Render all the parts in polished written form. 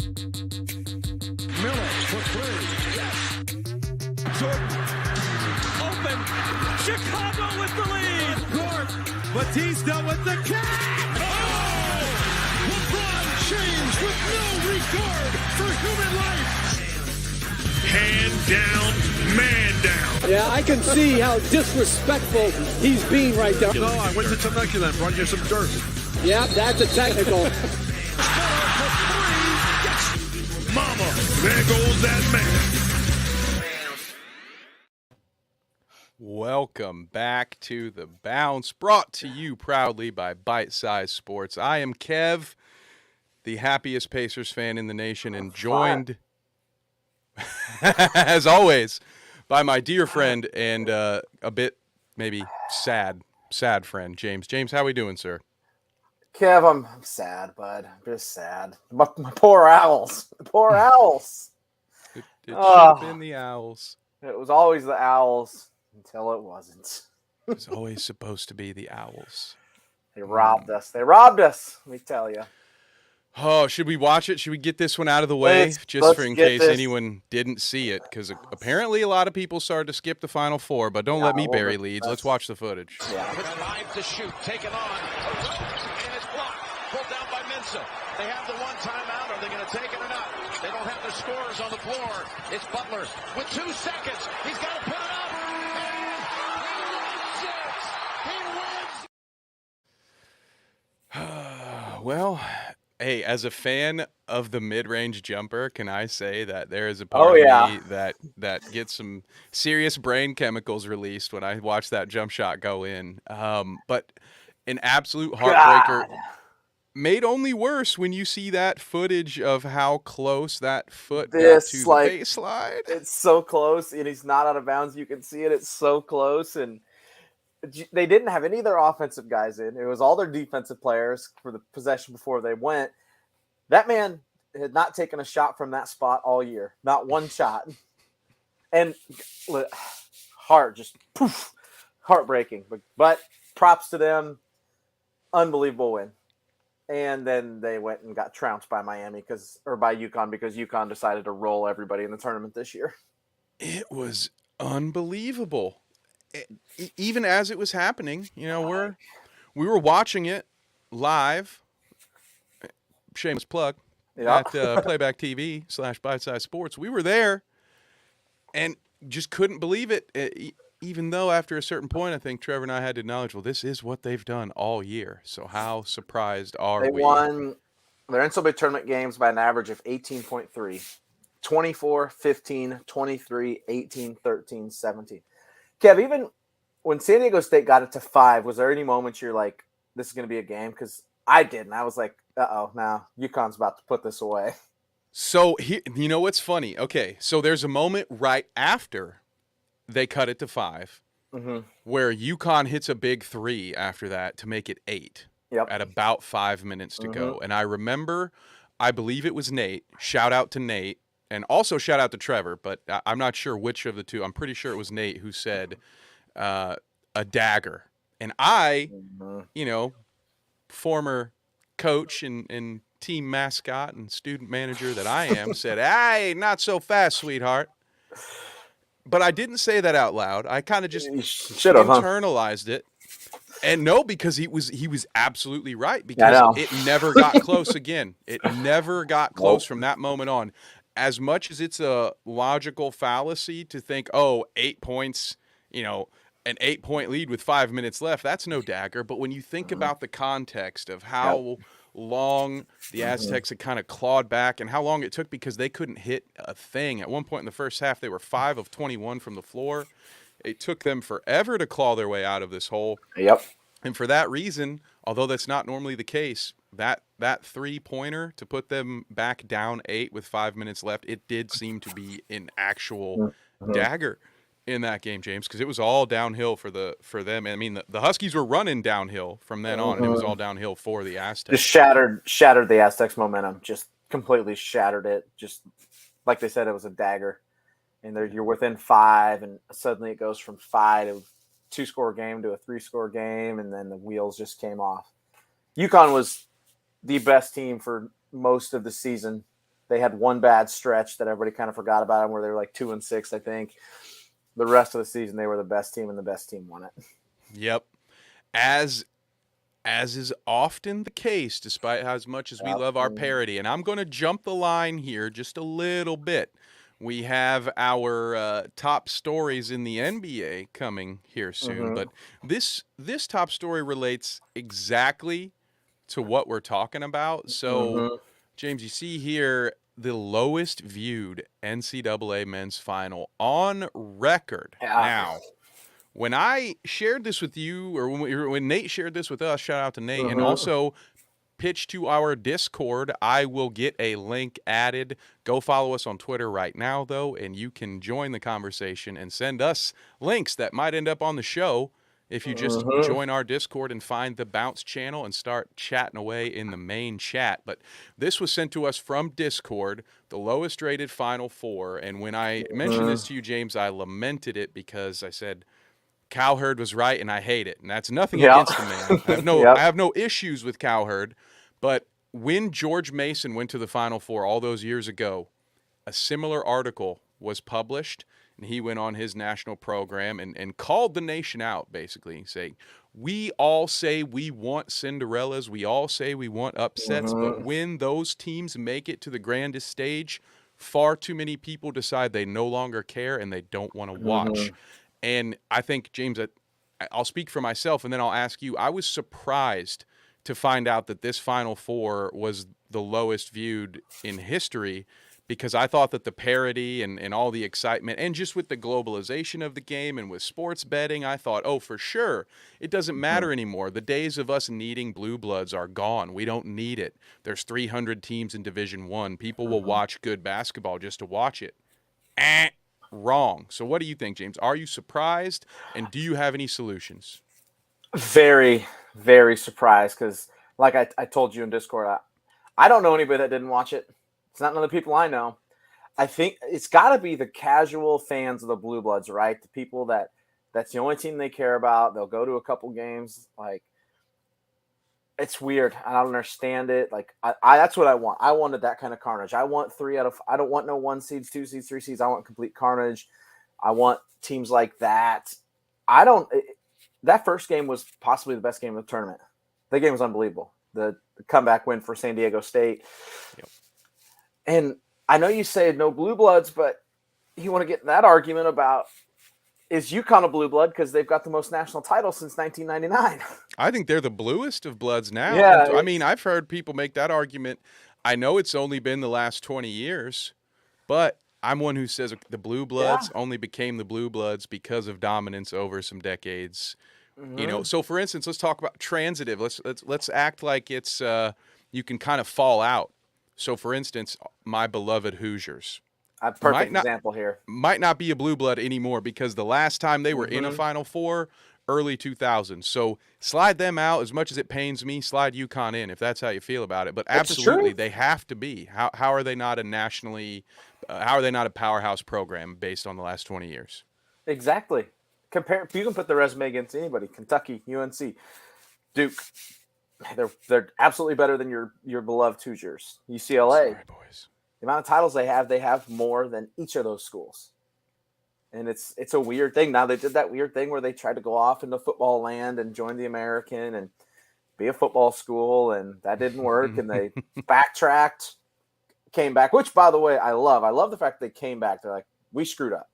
Miller for three. Yes. Jordan. Open. Chicago with the lead. Court. Batista with the catch. Oh! LeBron James with no regard for human life. Hand down, man down. Yeah, I can see how disrespectful he's being right there. No, I went to Temecula and brought you some dirt. Yeah, that's a technical. Mama, there goes that man. Welcome back to The Bounce, brought to you proudly by Bite Size Sports. I am Kev, the happiest Pacers fan in the nation, and joined, as always, by my dear friend and a bit maybe sad friend, James. James, how we doing, sir? Kev, I'm sad, bud. I'm just sad. My poor owls. The poor owls. It should have been the Owls. It was always the owls until it wasn't. It was always supposed to be the Owls. They robbed us. They robbed us, let me tell you. Oh, should we watch it? Should we get this one out of the way? Let's for in case anyone didn't see it? Because apparently a lot of people started to skip the Final Four, but don't let me bury leads. Let's watch the footage. Yeah. Five to shoot, taken on, and it's blocked. Pulled down by Mensah. They have the one timeout. Are they going to take it or not? They don't have the scorers on the floor. It's Butler with 2 seconds. He's got to put it up. He wins it. Well, hey, as a fan of the mid-range jumper, can I say that there is a part of me that gets some serious brain chemicals released when I watch that jump shot go in. But an absolute heartbreaker. Made only worse when you see that footage of how close that foot got to the baseline. It's so close, and he's not out of bounds. You can see it. It's so close, and they didn't have any of their offensive guys in. It was all their defensive players for the possession before they went. That man had not taken a shot from that spot all year. Not one shot. And heartbreaking. But props to them. Unbelievable win. And then they went and got trounced by Miami by UConn because UConn decided to roll everybody in the tournament this year. It was unbelievable. Even as it was happening, we were watching it live. Shameless plug at Playback TV / Bite Size Sports. We were there and just couldn't believe it. Even though after a certain point, I think Trevor and I had to acknowledge, well, this is what they've done all year. So how surprised are we? They won their NCAA tournament games by an average of 18.3, 24, 15, 23, 18, 13, 17. Kev, even when San Diego State got it to 5, was there any moments you're like, this is going to be a game? Because I didn't. I was like, now UConn's about to put this away. So, you know what's funny? Okay, so there's a moment right after they cut it to 5 where UConn hits a big 3 after that to make it 8 at about 5 minutes to go. And I remember, I believe it was Nate. Shout out to Nate. And also shout out to Trevor, but I'm not sure which of the two. I'm pretty sure it was Nate who said a dagger. And I, former coach and team mascot and student manager that I am, said, hey, not so fast, sweetheart. But I didn't say that out loud. I kind of just internalized it. And no, because he was absolutely right, because it never got close again. It never got close from that moment on. As much as it's a logical fallacy to think, 8 points, an 8-point lead with 5 minutes left, that's no dagger. But when you think about the context of how long the Aztecs had kind of clawed back and how long it took because they couldn't hit a thing. At one point in the first half, they were 5 of 21 from the floor. It took them forever to claw their way out of this hole. Yep. And for that reason, although that's not normally the case, that 3-pointer to put them back down 8 with 5 minutes left, it did seem to be an actual dagger in that game, James, because it was all downhill for them. I mean, the Huskies were running downhill from then on, and it was all downhill for the Aztecs. Just shattered the Aztecs' momentum. Just completely shattered it. Just like they said, it was a dagger. And you're within 5, and suddenly it goes from 5 to 2-score game to a 3-score game, and then the wheels just came off. UConn was the best team for most of the season. They had one bad stretch that everybody kind of forgot about them, where they were like 2-6, I think. The rest of the season, they were the best team, and the best team won it. Yep. As is often the case, despite how as much as we love our parody, and I'm going to jump the line here just a little bit. We have our top stories in the NBA coming here soon, but this top story relates exactly to what we're talking about. So, James, you see here the lowest viewed NCAA men's final on record. Yeah. Now, when I shared this with you, or when Nate shared this with us, shout out to Nate, and also pitch to our Discord, I will get a link added. Go follow us on Twitter right now, though, and you can join the conversation and send us links that might end up on the show if you just join our Discord and find the Bounce channel and start chatting away in the main chat. But this was sent to us from Discord, the lowest rated Final Four, and when I mentioned this to you, James, I lamented it because I said, Cowherd was right, and I hate it. And that's nothing against the man. I have no issues with Cowherd. But when George Mason went to the Final Four all those years ago, a similar article was published, and he went on his national program and called the nation out, basically, saying, we all say we want Cinderellas. We all say we want upsets. But when those teams make it to the grandest stage, far too many people decide they no longer care and they don't want to watch. And I think, James, I'll speak for myself, and then I'll ask you. I was surprised to find out that this Final Four was the lowest viewed in history, because I thought that the parity and all the excitement, and just with the globalization of the game and with sports betting, I thought, oh, for sure, it doesn't matter anymore. The days of us needing blue bloods are gone. We don't need it. There's 300 teams in Division I. People will watch good basketball just to watch it. Wrong. So what do you think, James? Are you surprised, and do you have any solutions? Very, very surprised, because like I told you in Discord, I don't know anybody that didn't watch it. It's not none of the people I know. I think it's got to be the casual fans of the Blue Bloods, right? The people that's the only team they care about. They'll go to a couple games. Like, it's weird. I don't understand it. Like, I that's what I want. I wanted that kind of carnage. I want I don't want no 1 seeds, 2 seeds, 3 seeds. I want complete carnage. I want teams like that. That first game was possibly the best game of the tournament. That game was unbelievable. The comeback win for San Diego State. Yep. And I know you say no blue bloods, but you want to get in that argument about, is UConn a blue blood because they've got the most national titles since 1999? I think they're the bluest of bloods now. Yeah, I mean, I've heard people make that argument. I know it's only been the last 20 years, but I'm one who says the blue bloods only became the blue bloods because of dominance over some decades. You know, so for instance, let's talk about transitive. Let's act like it's you can kind of fall out. So for instance, my beloved Hoosiers. A perfect example here. Might not be a blue blood anymore because the last time they were in a Final Four, early 2000s. So slide them out. As much as it pains me, slide UConn in if that's how you feel about it. But absolutely, they have to be. How are they not a nationally? How are they not a powerhouse program based on the last 20 years? Exactly. You can put the resume against anybody. Kentucky, UNC, Duke. They're absolutely better than your beloved Hoosiers. UCLA. Sorry, boys. The amount of titles they have more than each of those schools. And it's a weird thing. Now they did that weird thing where they tried to go off into football land and join the American and be a football school, and that didn't work. And they backtracked, came back, which, by the way, I love. I love the fact they came back. They're like, we screwed up.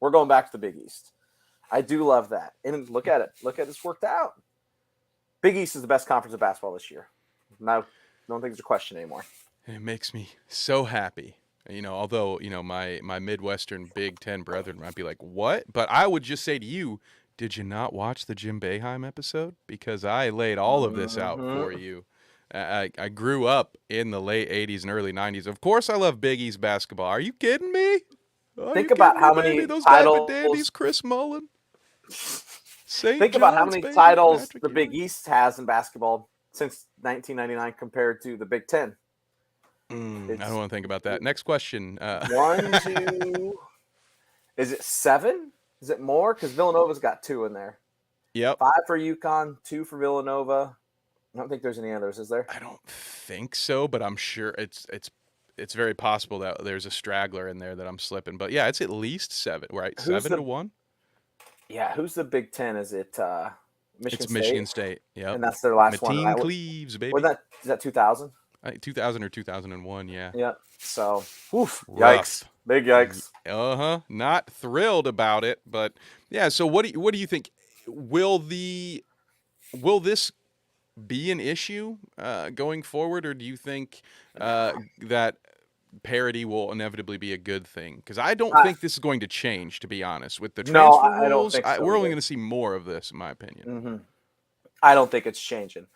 We're going back to the Big East. I do love that. And look at it. Look at it's worked out. Big East is the best conference of basketball this year. Now, I don't think there's a question anymore. It makes me so happy. You know, although, you know, my Midwestern Big Ten brethren might be like, what? But I would just say to you, did you not watch the Jim Boeheim episode? Because I laid all of this out for you. I grew up in the late 80s and early 90s. Of course I love Big East basketball. Are you kidding me? Think about how many those titles. Dandies, Chris Mullen. Think about how many titles the Big East has in basketball since 1999 compared to the Big Ten. I don't want to think about that. Next question. 1, 2. Is it 7? Is it more? Because Villanova's got 2 in there. Yep. 5 for UConn, 2 for Villanova. I don't think there's any others, is there? I don't think so, but I'm sure it's it's very possible that there's a straggler in there that I'm slipping. But yeah, it's at least 7, right? 7-1. Yeah, who's the Big Ten? Is it Michigan It's State? Michigan State. Yep. And that's their last one. Mateen Cleaves, baby. Was that 2000? 2000 or 2001, yeah. Yeah. So, oof, Rough. yikes, big yikes. Not thrilled about it, but yeah. So what do you think? Will this be an issue going forward, or do you think that parity will inevitably be a good thing? Because I don't think this is going to change, to be honest. With the transfer I don't rules, think so we're only either. going to see more of this, in my opinion. Mm-hmm. I don't think it's changing.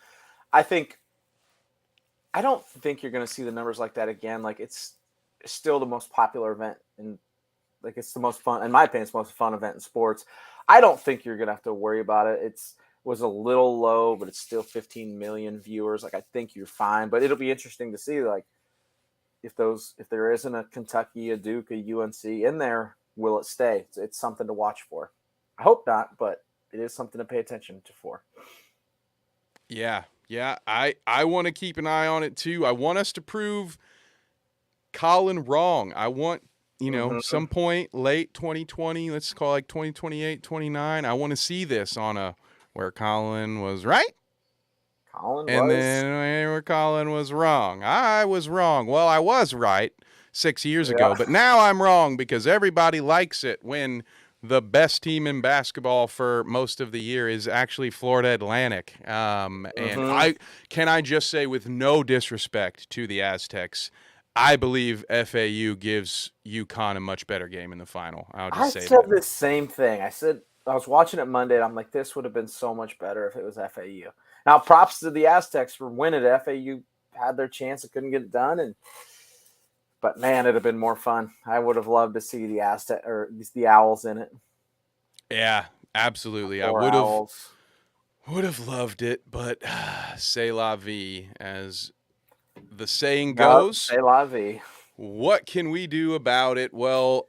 I don't think you're going to see the numbers like that again. Like, it's still the most popular event, and like, it's the most fun, in my opinion, it's the most fun event in sports. I don't think you're going to have to worry about it. It was a little low, but it's still 15 million viewers. Like, I think you're fine, but it'll be interesting to see, like, if there isn't a Kentucky, a Duke, a UNC in there, will it stay? It's something to watch for. I hope not, but it is something to pay attention to for. Yeah. I want to keep an eye on it too. I want us to prove Colin wrong. I want, some point late 2020, let's call like 2028, 29. I want to see this on where Colin was right. Then where Colin was wrong. I was wrong. Well, I was right 6 years ago, but now I'm wrong because everybody likes it when the best team in basketball for most of the year is actually Florida Atlantic. And I just say, with no disrespect to the Aztecs, I believe FAU gives UConn a much better game in the final. I said the same thing. I was watching it Monday, and I'm like, this would have been so much better if it was FAU. Now, props to the Aztecs for winning it. FAU had their chance and couldn't get it done, but man, it'd have been more fun. I would have loved to see the Owls in it. Yeah, absolutely. I would have loved it, but c'est la vie, as the saying goes. C'est la vie. What can we do about it? Well,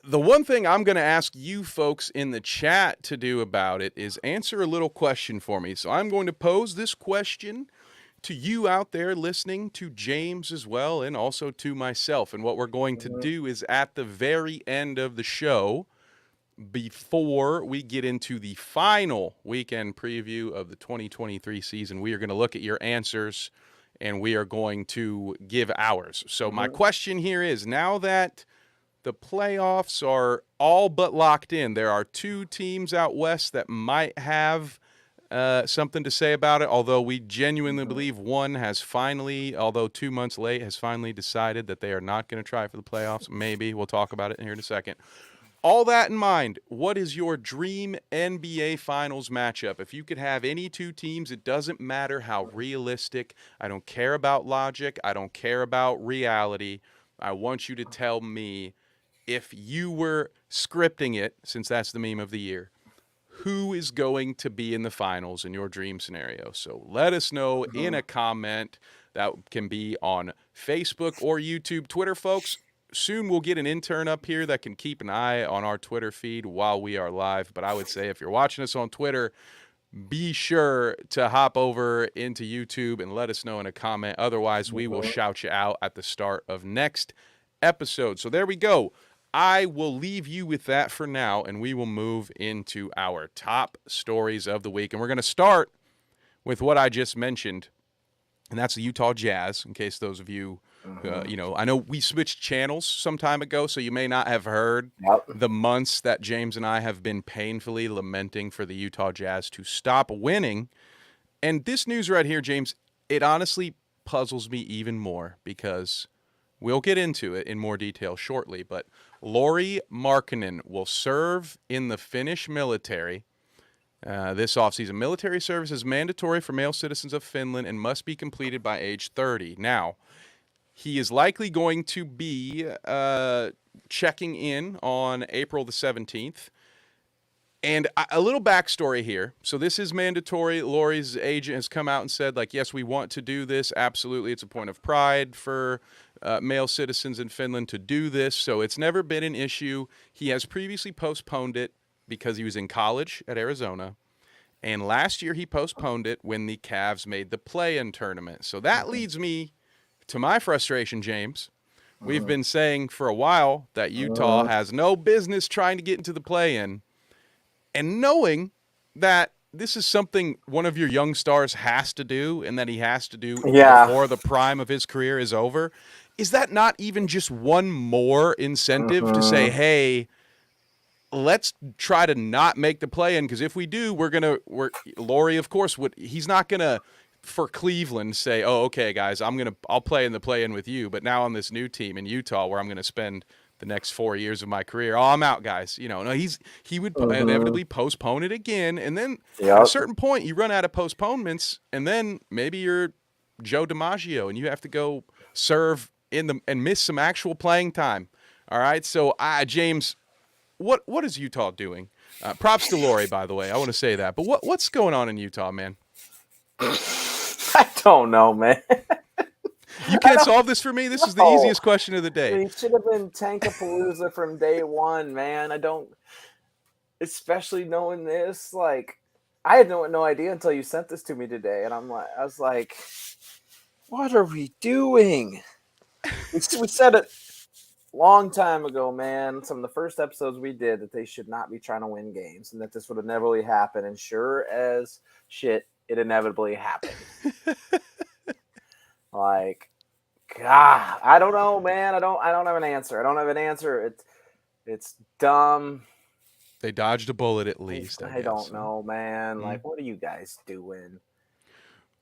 the one thing I'm going to ask you folks in the chat to do about it is answer a little question for me. So I'm going to pose this question to you out there listening, to James as well, and also to myself. And what we're going to do is, at the very end of the show, before we get into the final weekend preview of the 2023 season, we are going to look at your answers, and we are going to give ours. So my question here is, now that the playoffs are all but locked in, there are 2 teams out west that might have something to say about it, although we genuinely believe one has finally, although 2 months late, has finally decided that they are not going to try for the playoffs. Maybe. We'll talk about it here in a second. All that in mind, what is your dream NBA Finals matchup? If you could have any 2 teams, it doesn't matter how realistic. I don't care about logic. I don't care about reality. I want you to tell me, if you were scripting it, since that's the meme of the year, who is going to be in the finals in your dream scenario? So let us know in a comment. That can be on Facebook or YouTube. Twitter, folks, soon we'll get an intern up here that can keep an eye on our Twitter feed while we are live. But I would say, if you're watching us on Twitter, be sure to hop over into YouTube and let us know in a comment. Otherwise, we will shout you out at the start of next episode. So there we go. I will leave you with that for now, and we will move into our top stories of the week. And we're going to start with what I just mentioned, and that's the Utah Jazz, in case those of you, I know we switched channels some time ago, so you may not have heard the months that James and I have been painfully lamenting for the Utah Jazz to stop winning. And this news right here, James, it honestly puzzles me even more, because we'll get into it in more detail shortly, but Lauri Markkanen will serve in the Finnish military this offseason. Military service is mandatory for male citizens of Finland and must be completed by age 30. Now, he is likely going to be checking in on April the 17th. And a little backstory here. So this is mandatory. Lauri's agent has come out and said, like, yes, we want to do this. Absolutely. It's a point of pride for male citizens in Finland to do this. So it's never been an issue. He has previously postponed it because he was in college at Arizona. And last year he postponed it when the Cavs made the play-in tournament. So that leads me to my frustration, James. We've been saying for a while that Utah has no business trying to get into the play-in, and knowing that this is something one of your young stars has to do and that he has to do before the prime of his career is over, is that not even just one more incentive to say, hey, let's try to not make the play-in, because if we do, Laurie, of course, he's not going to, for Cleveland, say, oh, okay, guys, I'll play in the play-in with you, but now on this new team in Utah where I'm going to spend the next 4 years of my career, I'm out, guys. No, he would inevitably postpone it again, and then at a certain point, you run out of postponements, and then maybe you're Joe DiMaggio, and you have to go serve and miss some actual playing time. All right, so James, what is Utah doing? Props to Laurie, by the way. I want to say that, but what's going on in Utah, man? I don't know, man. You can't solve this for me? This is the easiest question of the day. It should have been Tankapalooza from day one, man. Especially knowing this, like, I had no idea until you sent this to me today, and I was like, what are we doing? We said it a long time ago, man. Some of the first episodes we did that they should not be trying to win games and that this would inevitably happen, and sure as shit, it inevitably happened. Like, God, I don't know, man. I don't have an answer. It's dumb. They dodged a bullet at least. I don't know, man. Like, what are you guys doing?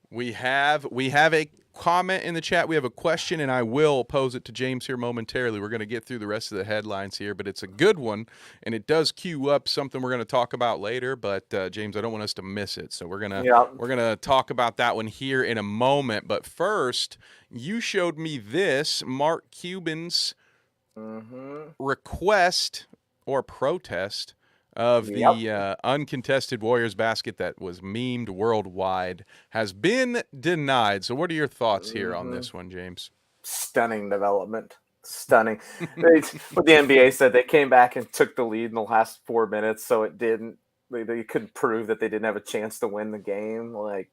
We have a comment in the chat. We have a question, and I will pose it to James here momentarily. We're going to get through the rest of the headlines here, but it's a good one, and it does cue up something we're going to talk about later. But James, I don't want us to miss it, so we're gonna talk about that one here in a moment. But first, you showed me this Mark Cuban's request or protest of the uncontested Warriors basket that was memed worldwide has been denied. So what are your thoughts here on this one, James? Stunning development. Stunning. What the NBA said, they came back and took the lead in the last 4 minutes, so it didn't. They couldn't prove that they didn't have a chance to win the game. Like,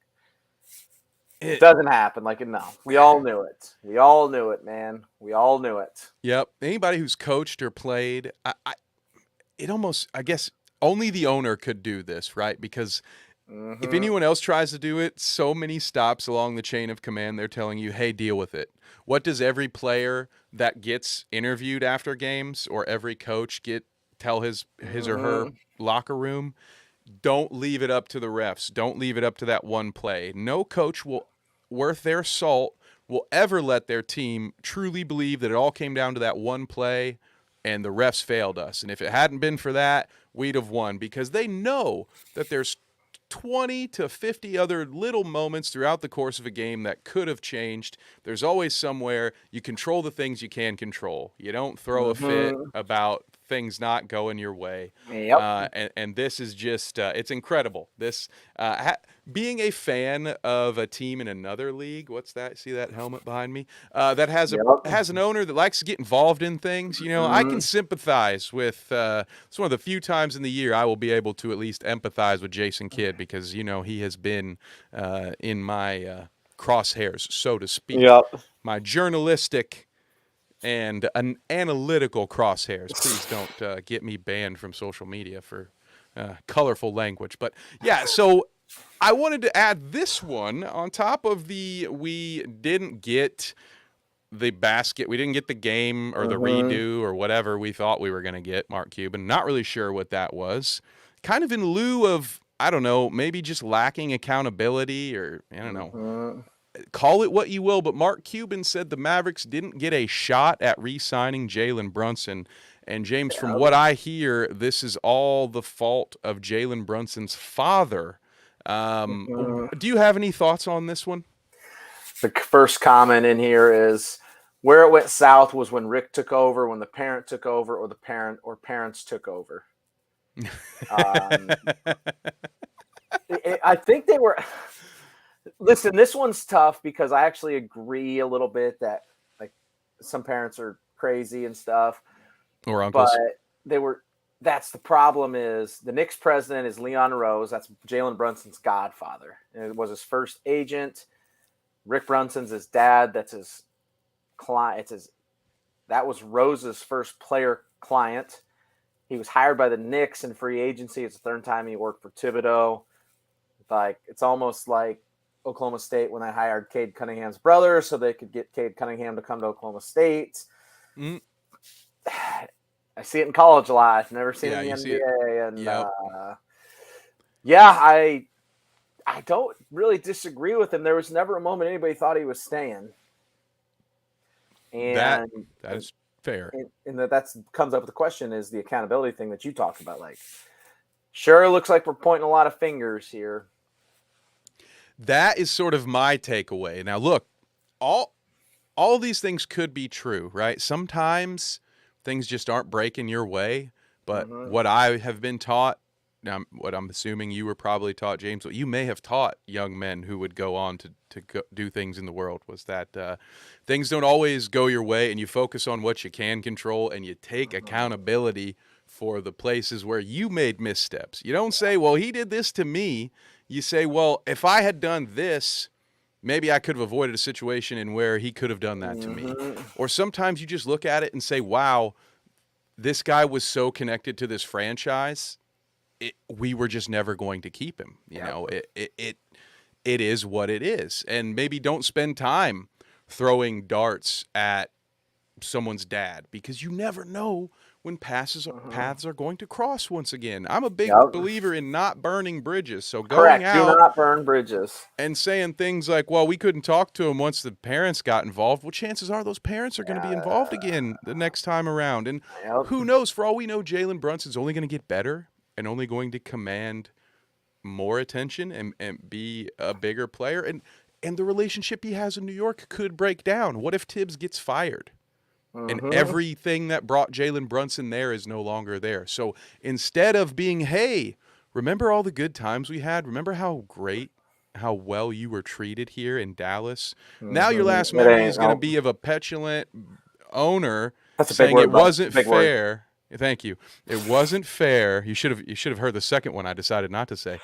it doesn't happen. Like, no. We all knew it. We all knew it, man. We all knew it. Yep. Anybody who's coached or played, I guess only the owner could do this, right? Because if anyone else tries to do it, so many stops along the chain of command, they're telling you, hey, deal with it. What does every player that gets interviewed after games or every coach tell his or her locker room? Don't leave it up to the refs. Don't leave it up to that one play. No coach worth their salt will ever let their team truly believe that it all came down to that one play and the refs failed us. And if it hadn't been for that, we'd have won, because they know that there's 20 to 50 other little moments throughout the course of a game that could have changed. There's always somewhere. You control the things you can control. You don't throw a fit about things not going your way. Yep. And this is just, it's incredible. This, being a fan of a team in another league, what's that? See that helmet behind me? That has an owner that likes to get involved in things. I can sympathize with, it's one of the few times in the year I will be able to at least empathize with Jason Kidd, because, he has been in my crosshairs, so to speak. Yep. My journalistic and an analytical crosshairs. Please don't get me banned from social media for colorful language. But yeah, so I wanted to add this one on top of we didn't get the basket. We didn't get the game or the redo or whatever we thought we were going to get, Mark Cuban. Not really sure what that was. Kind of in lieu of, I don't know, maybe just lacking accountability, or I don't know. Call it what you will, but Mark Cuban said the Mavericks didn't get a shot at re-signing Jalen Brunson. And James, from what I hear, this is all the fault of Jalen Brunson's father. Do you have any thoughts on this one? The first comment in here is, where it went south was when Rick took over, when the parent took over, or the parent or parents took over. I think they were. Listen, this one's tough because I actually agree a little bit that, like, some parents are crazy and stuff. Or uncles. But that's the problem, is the Knicks president is Leon Rose. That's Jalen Brunson's godfather. And it was his first agent. Rick Brunson's his dad. That's his client. It's his That was Rose's first player client. He was hired by the Knicks in free agency. It's the third time he worked for Thibodeau. Like, it's almost like Oklahoma State when they hired Cade Cunningham's brother so they could get Cade Cunningham to come to Oklahoma State. I see it in college a lot. I've never seen it in the NBA. And I don't really disagree with him. There was never a moment anybody thought he was staying. And that is fair. And that comes up with the question is the accountability thing that you talked about. Like, sure, it looks like we're pointing a lot of fingers here. That is sort of my takeaway. Now, look, all these things could be true, right? Sometimes things just aren't breaking your way. But what I have been taught, what I'm assuming you were probably taught, James, what you may have taught young men who would go on to go do things in the world was that things don't always go your way, and you focus on what you can control, and you take accountability for the places where you made missteps. You don't say, well, he did this to me. You say, well, if I had done this, maybe I could have avoided a situation in where he could have done that to me. Or sometimes you just look at it and say, wow, this guy was so connected to this franchise, we were just never going to keep him. You know, it is what it is. And maybe don't spend time throwing darts at someone's dad, because you never know when paths are going to cross once again. I'm a big believer in not burning bridges. So going out, do not burn bridges, and saying things like, well, we couldn't talk to him once the parents got involved. Well, chances are those parents are going to be involved again the next time around. And who knows? For all we know, Jalen Brunson's only going to get better and only going to command more attention and be a bigger player. And the relationship he has in New York could break down. What if Tibbs gets fired? And everything that brought Jalen Brunson there is no longer there. So instead of being, hey, remember all the good times we had? Remember how well you were treated here in Dallas? Now your last memory is going to be of a petulant owner saying it wasn't fair. Thank you. It wasn't fair. You should have heard the second one I decided not to say.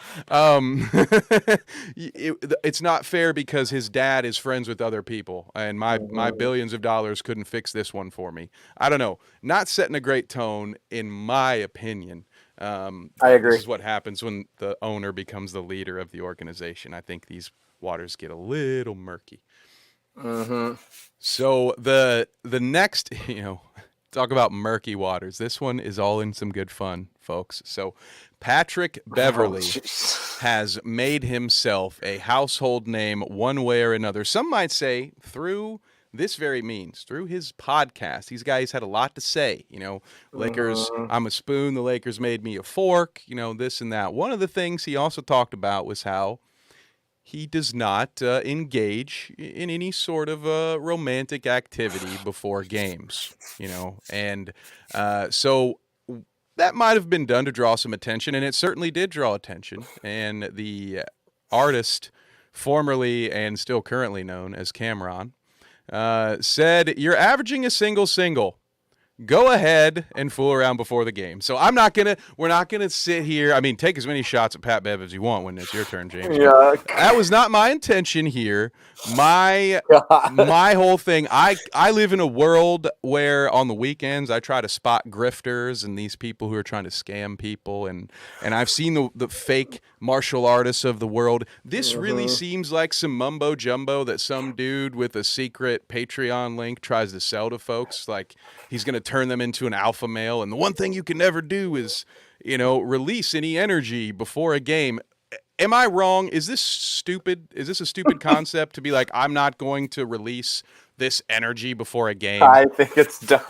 It's not fair because his dad is friends with other people, and my billions of dollars couldn't fix this one for me. I don't know. Not setting a great tone, in my opinion. I agree. This is what happens when the owner becomes the leader of the organization. I think these waters get a little murky. So the next, talk about murky waters. This one is all in some good fun, folks. So Patrick Beverley has made himself a household name one way or another. Some might say through this very means, through his podcast. These guys had a lot to say. Lakers, I'm a spoon. The Lakers made me a fork, this and that. One of the things he also talked about was how he does not engage in any sort of romantic activity before games, and so that might have been done to draw some attention, and it certainly did draw attention. And the artist, formerly and still currently known as Cameron, said, "You're averaging a single. Go ahead and fool around before the game." So we're not gonna sit here. I mean, take as many shots at Pat Bev as you want when it's your turn, James. Yeah. That was not my intention here. My whole thing, I live in a world where on the weekends I try to spot grifters and these people who are trying to scam people, and I've seen the fake martial artists of the world. This really seems like some mumbo jumbo that some dude with a secret Patreon link tries to sell to folks, like he's going to turn them into an alpha male. And the one thing you can never do is, release any energy before a game. Am I wrong? Is this stupid? Is this a stupid concept to be like, I'm not going to release this energy before a game? I think it's dumb.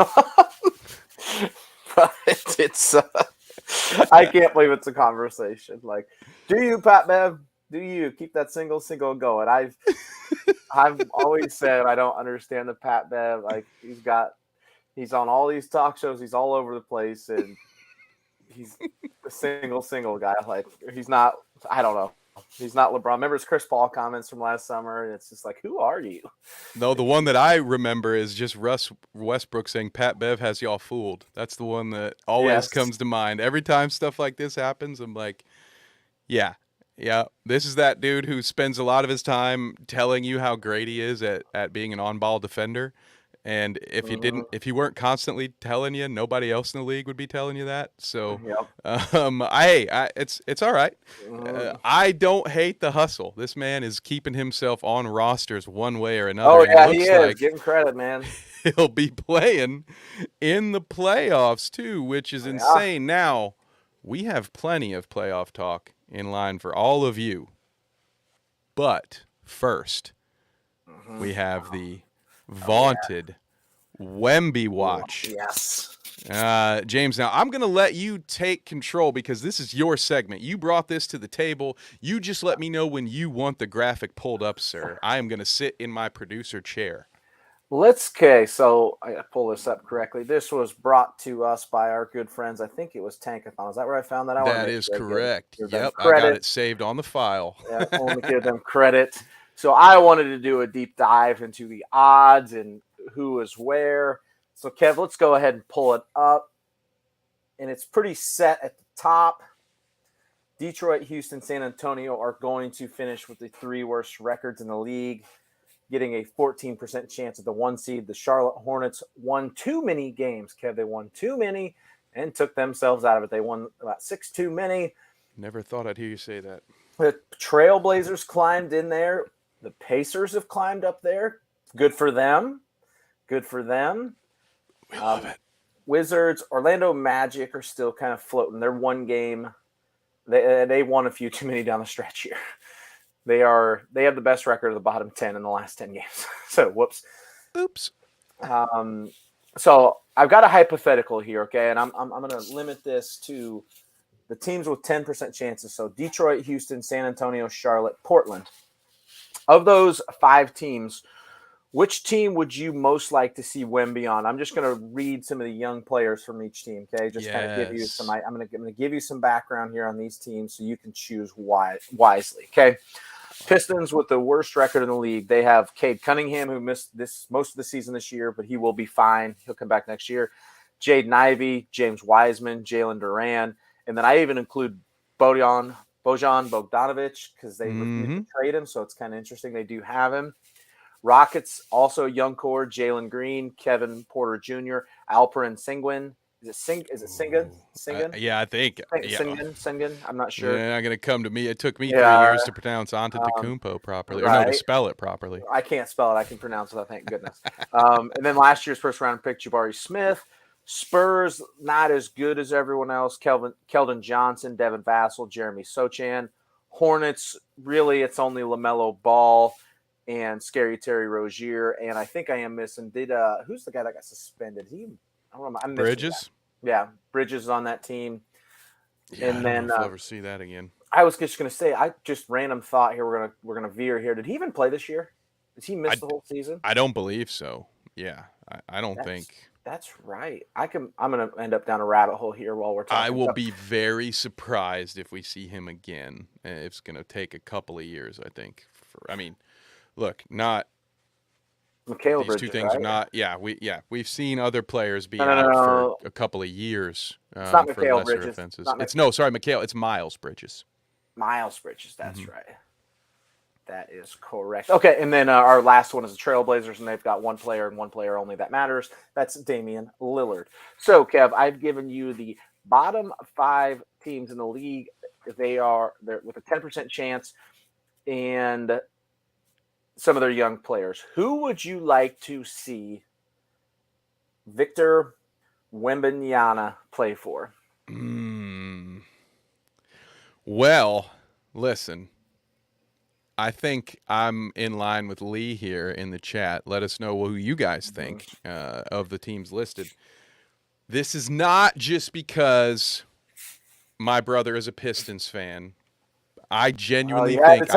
But it's I can't believe it's a conversation. Like, do you, Pat Bev? Do you keep that single going? I've always said I don't understand the Pat Bev. Like, he's on all these talk shows. He's all over the place, and he's a single guy. Like, he's not. I don't know. He's not LeBron. Remember his Chris Paul comments from last summer, and it's just like, who are you? No, the one that I remember is just Russ Westbrook saying Pat Bev has y'all fooled. That's the one that always comes to mind. Every time stuff like this happens, I'm like, yeah, this is that dude who spends a lot of his time telling you how great he is at being an on-ball defender. And if if he weren't constantly telling you, nobody else in the league would be telling you that. So, it's all right. I don't hate the hustle. This man is keeping himself on rosters one way or another. Oh, and yeah, it he looks is. like Give him credit, man. he'll be playing in the playoffs too, which is insane. Now, we have plenty of playoff talk in line for all of you. But first, we have the vaunted Wemby watch. Yes. James, now I'm going to let you take control because this is your segment. You brought this to the table. You just let me know when you want the graphic pulled up, sir. I am going to sit in my producer chair. So I got to pull this up correctly. This was brought to us by our good friends. I think it was Tankathon. Is that where I found that? That is correct. Yep, I got it saved on the file. Yeah, I want to give them credit. So I wanted to do a deep dive into the odds and who is where. So, Kev, let's go ahead and pull it up. And it's pretty set at the top. Detroit, Houston, San Antonio are going to finish with the 3 worst records in the league, getting a 14% chance at the 1 seed. The Charlotte Hornets won too many games, Kev. They won too many and took themselves out of it. They won about 6 too many. Never thought I'd hear you say that. The Trailblazers climbed in there. The Pacers have climbed up there. Good for them. Good for them. We love it. Wizards, Orlando Magic are still kind of floating. They're 1 game. They won a few too many down the stretch here. They have the best record of the bottom 10 in the last 10 games. So, whoops. Oops. So I've got a hypothetical here, okay? And I'm going to limit this to the teams with 10% chances. So Detroit, Houston, San Antonio, Charlotte, Portland. Of those 5 teams, which team would you most like to see Wemby on? I'm just going to read some of the young players from each team, okay? Just kind of give you some. I'm going to give you some background here on these teams so you can choose wisely, okay? Pistons with the worst record in the league. They have Cade Cunningham, who missed most of the season this year, but he will be fine. He'll come back next year. Jaden Ivey, James Wiseman, Jalen Duran, and then I even include Bojan Bogdanovic because they refused to trade him, so it's kind of interesting they do have him. Rockets, also young core, Jalen Green, Kevin Porter Jr., Alperen Sengun. Is it Sengun? Yeah, I think. Sengun. I'm not sure. You're not going to come to me. It took me 3 years to pronounce Antetokounmpo properly. Right. Or no, to spell it properly. I can't spell it. I can pronounce it, thank goodness. And then last year's first-round pick, Jabari Smith. Spurs, not as good as everyone else. Keldon Johnson, Devin Vassell, Jeremy Sochan. Hornets, really, it's only LaMelo Ball and Scary Terry Rozier. And I think I am missing. Who's the guy that got suspended? I don't know. I'm Bridges? Yeah, Bridges is on that team. Yeah, and then I'll ever see that again. I was just going to say, random thought here. We're gonna veer here. Did he even play this year? Did he miss the whole season? I don't believe so. Yeah, I don't think. That's right. I'm going to end up down a rabbit hole here while we're talking. I will be very surprised if we see him again. It's going to take a couple of years, I think. Look, not Mikal these Bridges, two things right? are not. We've seen other players be out for a couple of years it's not for Mikal lesser Bridges. offenses. Mikal. It's Miles Bridges. Miles Bridges. That's right. That is correct. Okay, and then our last one is the Trailblazers, and they've got 1 player and 1 player only that matters. That's Damian Lillard. So, Kev, I've given you the bottom 5 teams in the league. They're with a 10% chance, and some of their young players. Who would you like to see Victor Wembanyama play for? Well, listen. I think I'm in line with Lee here in the chat. Let us know who you guys think of the teams listed. This is not just because my brother is a Pistons fan. I genuinely think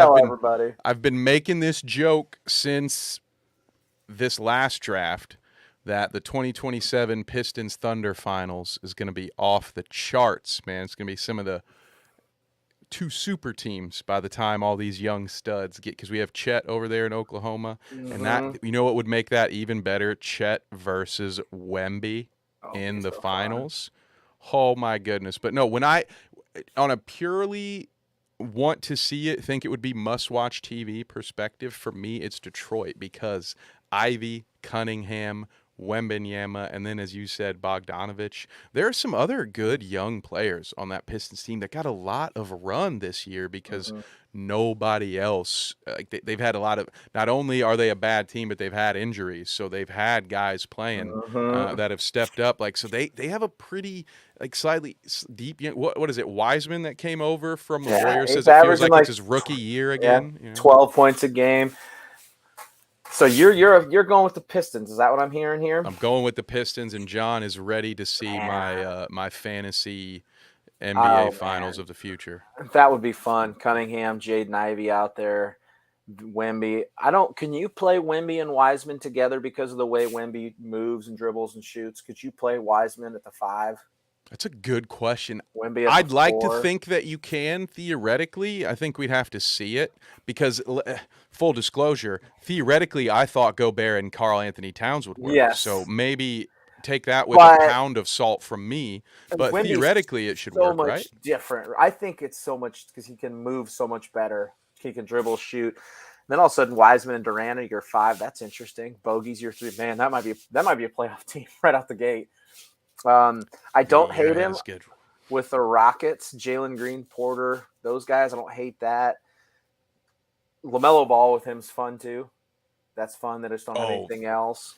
I've been making this joke since this last draft that the 2027 Pistons Thunder Finals is going to be off the charts, man. It's going to be some of the 2 super teams by the time all these young studs get, because we have Chet over there in Oklahoma, and that, you know what would make that even better? Chet versus Wemby in the finals. Oh my goodness! But no, when I on a purely want to see it, think it would be must-watch TV perspective, for me, it's Detroit, because Ivy, Cunningham, Wembanyama, and then, as you said, Bogdanovich. There are some other good young players on that Pistons team that got a lot of run this year because nobody else, like they've had a lot of, not only are they a bad team, but they've had injuries. So they've had guys playing that have stepped up. Like, so they have a pretty, like, slightly deep, what is it, Wiseman that came over from the Warriors he's says it feels averaging like it's his rookie year again. 12 points a game. So you're going with the Pistons. Is that what I'm hearing here? I'm going with the Pistons, and John is ready to see my fantasy NBA finals of the future. That would be fun. Cunningham, Jaden Ivey out there, Wemby. Can you play Wemby and Wiseman together because of the way Wemby moves and dribbles and shoots? Could you play Wiseman at the 5? That's a good question. Wemby at I'd the like 4? to think that you can theoretically. I think we'd have to see it because, full disclosure, theoretically, I thought Gobert and Karl Anthony Towns would work. Yes. So maybe take that with a pound of salt from me. But Wemby's theoretically, it should so work, much right? different. I think it's so much because he can move so much better. He can dribble, shoot. Then all of a sudden, Wiseman and Durant are your 5. That's interesting. Bogey's your 3. Man, that might be a playoff team right out the gate. I don't hate him with the Rockets, Jalen Green, Porter, those guys. I don't hate that. LaMelo Ball with him's fun too. That's fun. They just don't have anything else.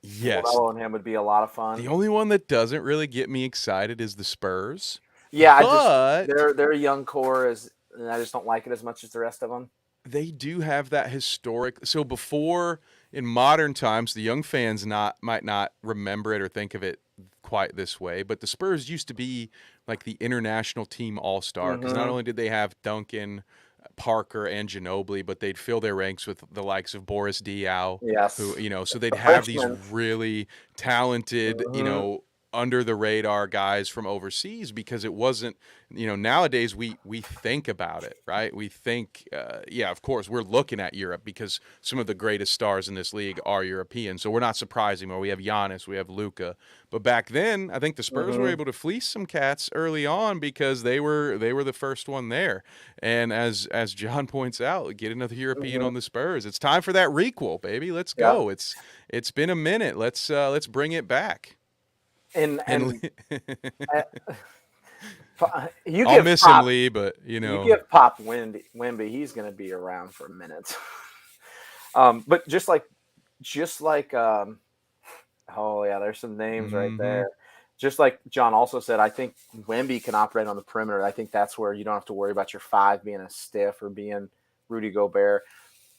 Yes. LaMelo and him would be a lot of fun. The only one that doesn't really get me excited is the Spurs. Yeah, they're a young core, and I just don't like it as much as the rest of them. They do have that historic. So before, in modern times, the young fans might not remember it or think of it quite this way, but the Spurs used to be like the international team all-star because not only did they have Duncan, Parker, and Ginobili, but they'd fill their ranks with the likes of Boris Diaw. Yes. Who, so they'd have these really talented, under the radar guys from overseas because it wasn't, nowadays we think about it, right? We think, of course, we're looking at Europe because some of the greatest stars in this league are European. So we're not surprised anymore. We have Giannis, we have Luka. But back then, I think the Spurs were able to fleece some cats early on because they were the first one there. And as John points out, get another European on the Spurs. It's time for that requel, baby. Let's go. It's been a minute. Let's bring it back. And I'll miss him, Lee, but you give Pop Wemby, he's going to be around for a minute. But just like, there's some names right there. Just like John also said, I think Wemby can operate on the perimeter. I think that's where you don't have to worry about your 5 being a stiff or being Rudy Gobert.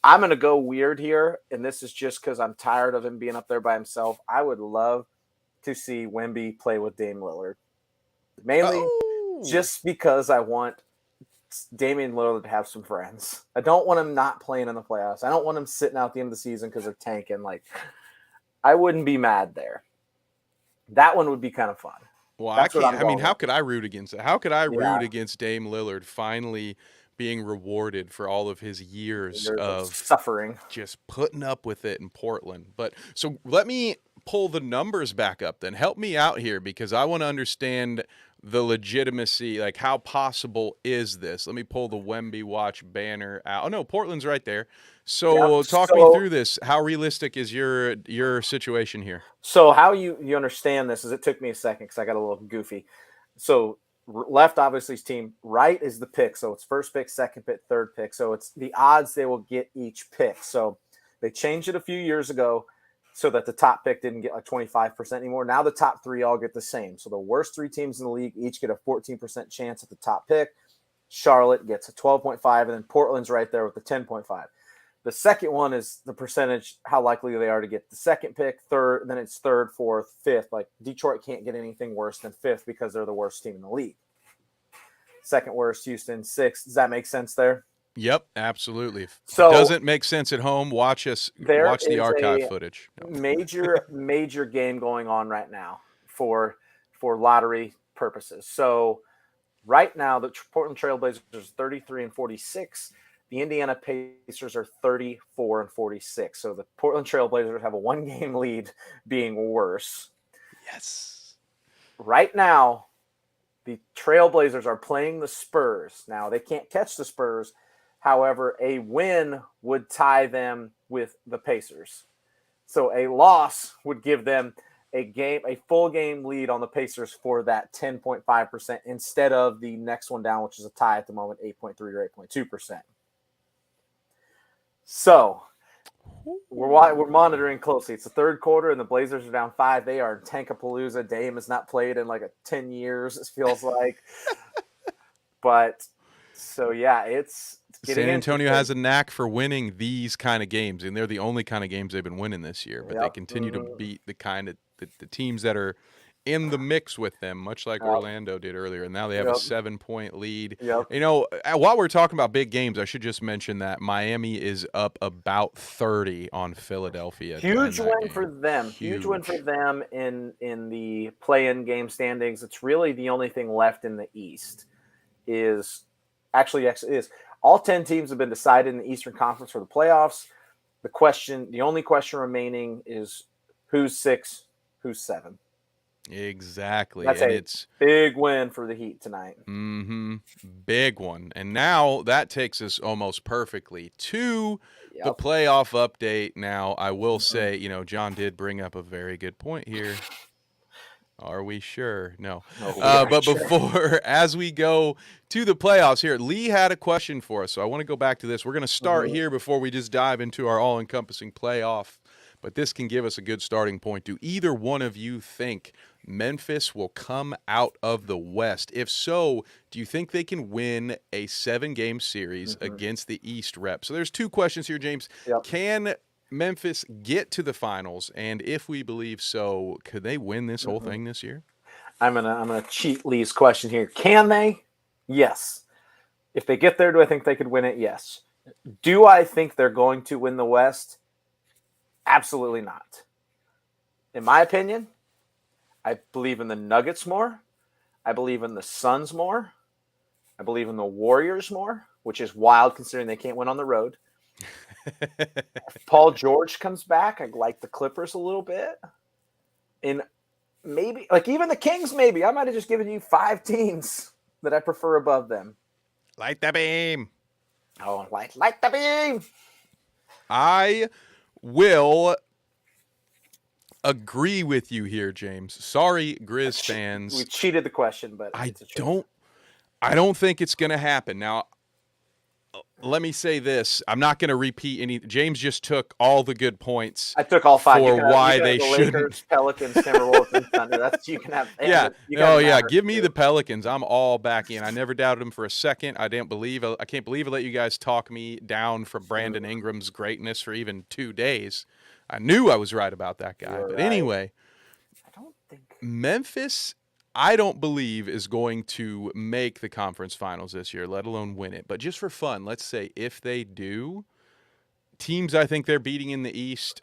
I'm going to go weird here, and this is just because I'm tired of him being up there by himself. I would love to see Wemby play with Dame Lillard. Mainly just because I want Damian Lillard to have some friends. I don't want him not playing in the playoffs. I don't want him sitting out the end of the season because they're tanking. Like, I wouldn't be mad there. That one would be kind of fun. Well, how could I root against it? How could I root against Dame Lillard finally being rewarded for all of his years of suffering, just putting up with it in Portland? But so let me pull the numbers back up then. Help me out here because I want to understand the legitimacy, like how possible is this? Let me pull the Wemby Watch banner out. Oh no, Portland's right there. So talk me through this. How realistic is your situation here? So how you understand this is it took me a second because I got a little goofy. So left, obviously, is team. Right is the pick. So it's first pick, second pick, third pick. So it's the odds they will get each pick. So they changed it a few years ago so that the top pick didn't get like 25% anymore. Now the top 3 all get the same. So the worst 3 teams in the league each get a 14% chance at the top pick. Charlotte gets a 12.5, and then Portland's right there with the 10.5. The second one is the percentage, how likely they are to get the second pick, third, then it's third, fourth, fifth. Like Detroit can't get anything worse than fifth because they're the worst team in the league. Second worst, Houston, sixth. Does that make sense there? Yep, absolutely. So doesn't make sense at home. Watch the archive footage. Major game going on right now for lottery purposes. So right now the Portland Trailblazers are 33-46. The Indiana Pacers are 34-46. So the Portland Trailblazers have a 1-game lead, being worse. Yes. Right now, the Trailblazers are playing the Spurs. Now they can't catch the Spurs. However, a win would tie them with the Pacers. So a loss would give them a full game lead on the Pacers for that 10.5% instead of the next one down, which is a tie at the moment, 8.3 or 8.2%. So we're monitoring closely. It's the third quarter, and the Blazers are down 5. They are in Tankapalooza. Dame has not played in like 10 years, it feels like. But so, yeah, it's getting San Antonio has a interesting. knack for winning these kind of games, and they're the only kind of games they've been winning this year. But they continue to beat the kind of the teams that are in the mix with them, much like Orlando did earlier. And now they have a 7-point lead. Yep. You know, while we're talking about big games, I should just mention that Miami is up about 30 on Philadelphia. Huge win game. for them. Huge win for them in the play-in game standings. It's really the only thing left in the East. All 10 teams have been decided in the Eastern Conference for the playoffs. The only question remaining is who's 6, who's 7. Exactly. That's it's big win for the Heat tonight. Big one. And now that takes us almost perfectly to the playoff update. Now, I will say, you know, John did bring up a very good point here. Are we sure? No. But before, as we go to the playoffs here, Lee had a question for us. So I want to go back to this. We're going to start here before we just dive into our all-encompassing playoff. But this can give us a good starting point. Do either one of you think Memphis will come out of the West? If so, do you think they can win a 7-game series against the East rep? So there's 2 questions here, James. Can Memphis get to the finals? And if we believe so, could they win this whole thing this year? I'm gonna cheat Lee's question here. Can they? Yes. If they get there, do I think they could win it? Yes. Do I think they're going to win the West? Absolutely not. In my opinion, I believe in the Nuggets more. I believe in the Suns more. I believe in the Warriors more, which is wild considering they can't win on the road. If Paul George comes back, I like the Clippers a little bit. And maybe, like even the Kings, maybe. I might have just given you 5 teams that I prefer above them. Light the beam. Oh, light the beam. I will agree with you here, James. Sorry, Grizz fans. We cheated the question, but I don't think it's going to happen. Now, let me say this. I'm not going to repeat any. James just took all the good points. I took all 5 for why they shouldn't. Lakers, Pelicans, Timberwolves, and Thunder. That's you can have. Give me the Pelicans. I'm all back in. I never doubted them for a second. I can't believe I let you guys talk me down from Brandon Ingram's greatness for even 2 days. I knew I was right about that guy. But anyway, I don't think Memphis, I don't believe, is going to make the conference finals this year, let alone win it. But just for fun, let's say if they do, teams I think they're beating in the East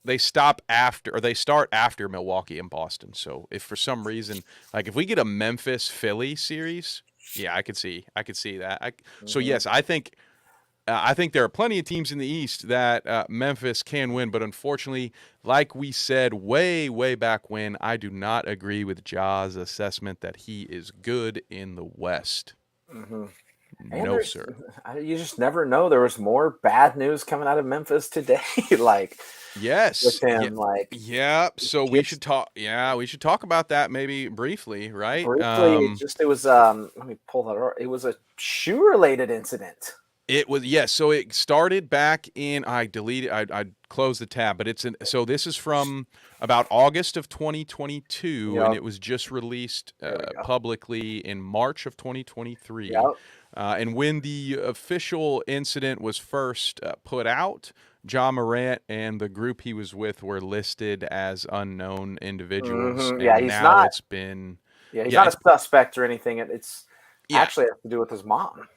they start after Milwaukee and Boston. So if for some reason, like if we get a Memphis-Philly series, yeah, I could see that. So yes, I think there are plenty of teams in the East that Memphis can win, but unfortunately, like we said way, way back when, I do not agree with Ja's assessment that he is good in the West. No, sir. You just never know. There was more bad news coming out of Memphis today. Yes. With him, So we should talk. Yeah, we should talk about that maybe briefly, right? It was. Let me pull that up. It was a shoe-related incident. It was, yes. So it started back in, I closed the tab, but so this is from about August of 2022, and it was just released publicly in March of 2023. And when the official incident was first put out, Ja Morant and the group he was with were listed as unknown individuals. Yeah, and he's now not. It's been. He's not a suspect or anything. It's actually has to do with his mom.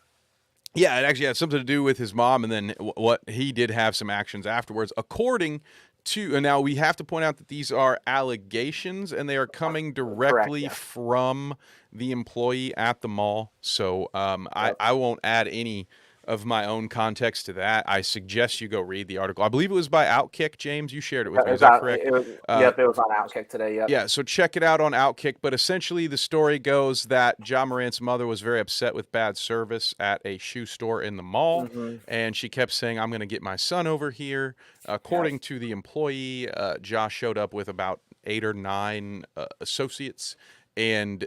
Yeah, it actually had something to do with his mom, and then what he did have some actions afterwards. According to, and now we have to point out that these are allegations, and they are coming directly from the employee at the mall. So I won't add any of my own context to that, I suggest you go read the article. I believe it was by Outkick, James. You shared it with me. Is that correct? Yep, it was on Outkick today. Yep. Yeah, so check it out on Outkick. But essentially, the story goes that Ja Morant's mother was very upset with bad service at a shoe store in the mall, and she kept saying, "I'm going to get my son over here." According to the employee, Ja showed up with about 8 or 9 associates and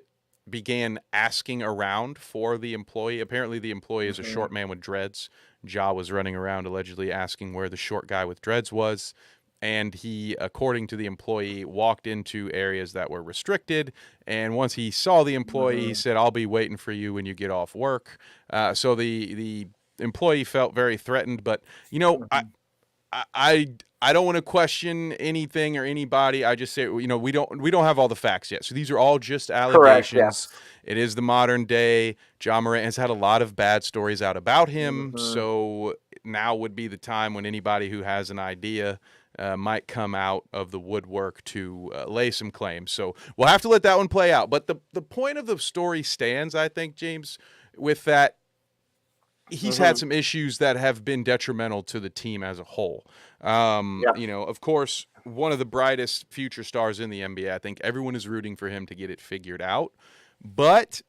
began asking around for the employee. Apparently, the employee is a short man with dreads. Ja was running around allegedly asking where the short guy with dreads was. And he, according to the employee, walked into areas that were restricted. And once he saw the employee, he said, "I'll be waiting for you when you get off work." So the employee felt very threatened. But, you know, I don't want to question anything or anybody. I just say, you know, we don't have all the facts yet. So these are all just allegations. Correct, yes. It is the modern day. Ja Morant has had a lot of bad stories out about him. So now would be the time when anybody who has an idea might come out of the woodwork to lay some claims. So we'll have to let that one play out. But the point of the story stands, I think, James, with that. He's had some issues that have been detrimental to the team as a whole. You know, of course, one of the brightest future stars in the NBA. I think everyone is rooting for him to get it figured out. But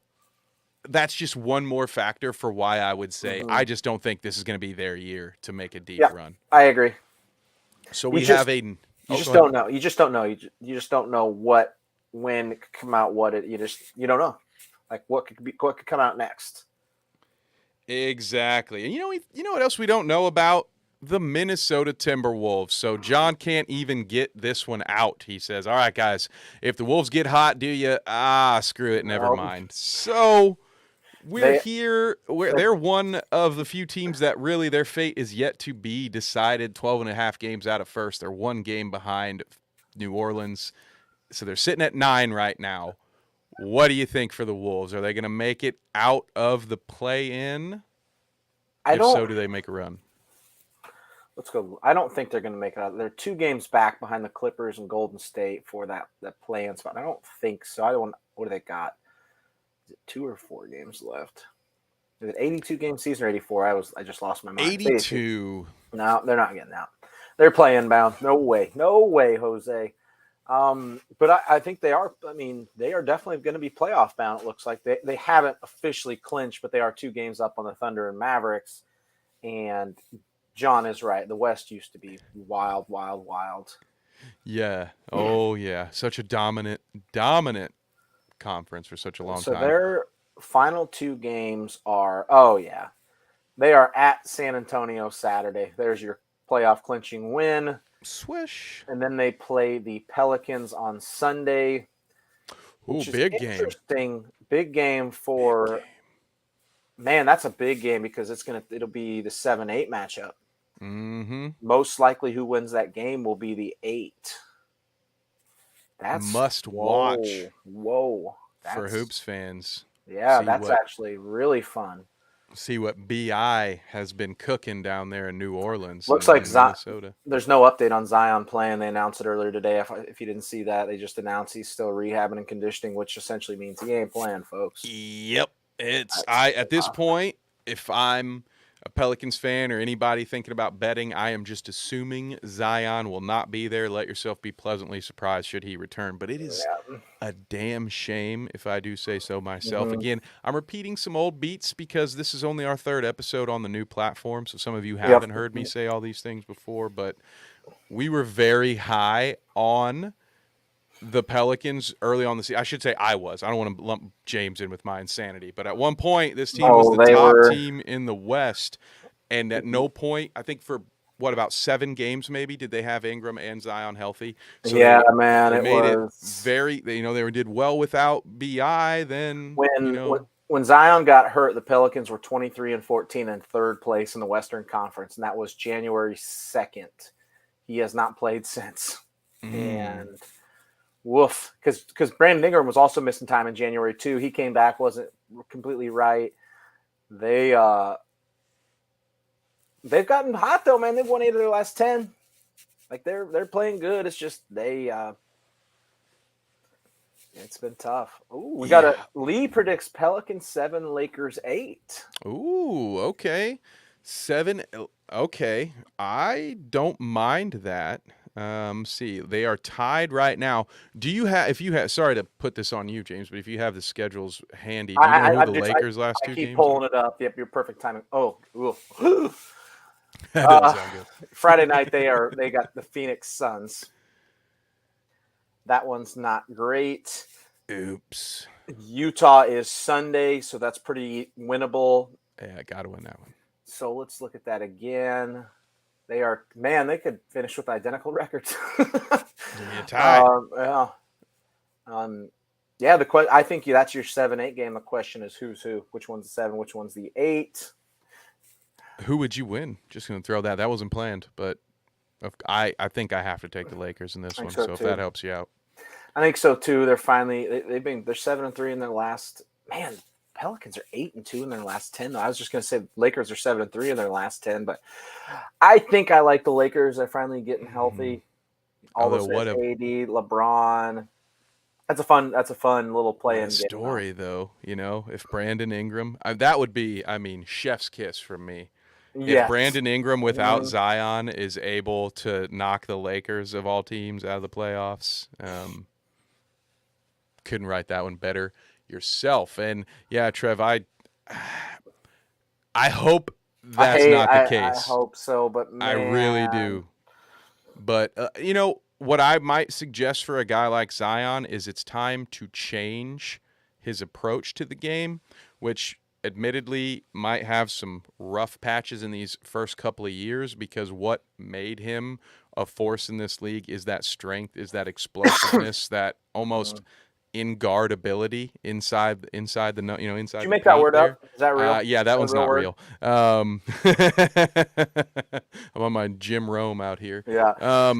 that's just one more factor for why I would say I just don't think this is going to be their year to make a deep run. I agree. So we have Aiden. You just don't know. You just don't know. You just don't know when it could come out. You don't know. Like what could come out next. Exactly. And you know what else we don't know about? The Minnesota Timberwolves. So John can't even get this one out. He says, "All right, guys, if the Wolves get hot, do you? Screw it, never mind." So we're here. They're one of the few teams that really their fate is yet to be decided. 12.5 games out of first. They're 1 game behind New Orleans. So they're sitting at 9 right now. What do you think for the Wolves? Are they going to make it out of the play-in? If so, do they make a run? Let's go. I don't think they're going to make it out. They're 2 games back behind the Clippers and Golden State for that play-in spot. I don't think so. What do they got? Is it 2 or 4 games left? Is it 82 game season or 84? I just lost my mind. 82. No, they're not getting out. They're play-in bound. No way, Jose. But I think they are. I mean, they are definitely going to be playoff bound. It looks like they haven't officially clinched, but they are 2 games up on the Thunder and Mavericks. And John is right. The West used to be wild. Yeah. Oh, yeah. Such a dominant conference for such a long time. So their final 2 games are. Oh yeah, they are at San Antonio Saturday. There's your playoff clinching win. Swish. And then they play the Pelicans on Sunday. Ooh, big game. Interesting. Big game for man, that's a big game because it'll be the 7-8 matchup. Most likely who wins that game will be the 8. That's must watch. Whoa. For Hoops fans. Yeah, that's actually really fun. See what BI has been cooking down there in New Orleans. Looks like Minnesota. There's no update on Zion playing. They announced it earlier today. If you didn't see that, they just announced he's still rehabbing and conditioning, which essentially means he ain't playing, folks. Yep. At this point, if I'm a Pelicans fan or anybody thinking about betting, I am just assuming Zion will not be there. Let yourself be pleasantly surprised should he return. But it is a damn shame, if I do say so myself. Again, I'm repeating some old beats because this is only our 3rd episode on the new platform, so some of you haven't heard me say all these things before, but we were very high on the Pelicans early on the season. I should say I was. I don't want to lump James in with my insanity, but at one point, this team was the top team in the West, and at no point, I think for about 7 games maybe, did they have Ingram and Zion healthy? So they it very. They did well without BI. Then when Zion got hurt, the Pelicans were 23-14 and 3rd place in the Western Conference, and that was January 2nd. He has not played since, and. Woof, because Brandon Ingram was also missing time in January too. He came back, wasn't completely right. They've gotten hot though, man. They've won 8 of their last 10. Like they're playing good. It's just they It's been tough. Ooh, we got Lee predicts Pelicans 7, Lakers 8. Ooh, okay. 7. Okay. I don't mind that. See, they are tied right now. Do you have, if you have, sorry to put this on you, James, but if you have the schedules handy, do you know who the Lakers last two I keep games pulling are? it up. Yep, your perfect timing. Oh, ooh. That doesn't sound good. Friday night they got the Phoenix Suns. That one's not great. Oops. Utah is Sunday, so that's pretty winnable. Yeah, I got to win that one. So let's look at that again. They could finish with identical records. Give me a tie. I think that's your 7-8 game. The question is who's who. Which one's the 7? Which one's the 8? Who would you win? Just going to throw that. That wasn't planned, but I think I have to take the Lakers in this one. So if that helps you out. I think so too. They're finally they're 7-3 in their last. Man, Pelicans are 8-2 in their last 10. I was just going to say Lakers are 7-3 in their last 10, but I think I like the Lakers. They're finally getting healthy. All those AD, LeBron. That's a fun little play-in story, though. You know, if Brandon Ingram, that would be, chef's kiss from me. Yes. If Brandon Ingram without Zion is able to knock the Lakers of all teams out of the playoffs, couldn't write that one better yourself. And yeah, Trev, I hope that's not the case. I hope so, but man. I really do. But what I might suggest for a guy like Zion is it's time to change his approach to the game, which admittedly might have some rough patches in these first couple of years, because what made him a force in this league is that strength, is that explosiveness, that almost in guard ability inside the inside. Did you make that word there. Up? Is that real? Yeah, that one's not real. I'm on my Jim Rome out here. Yeah.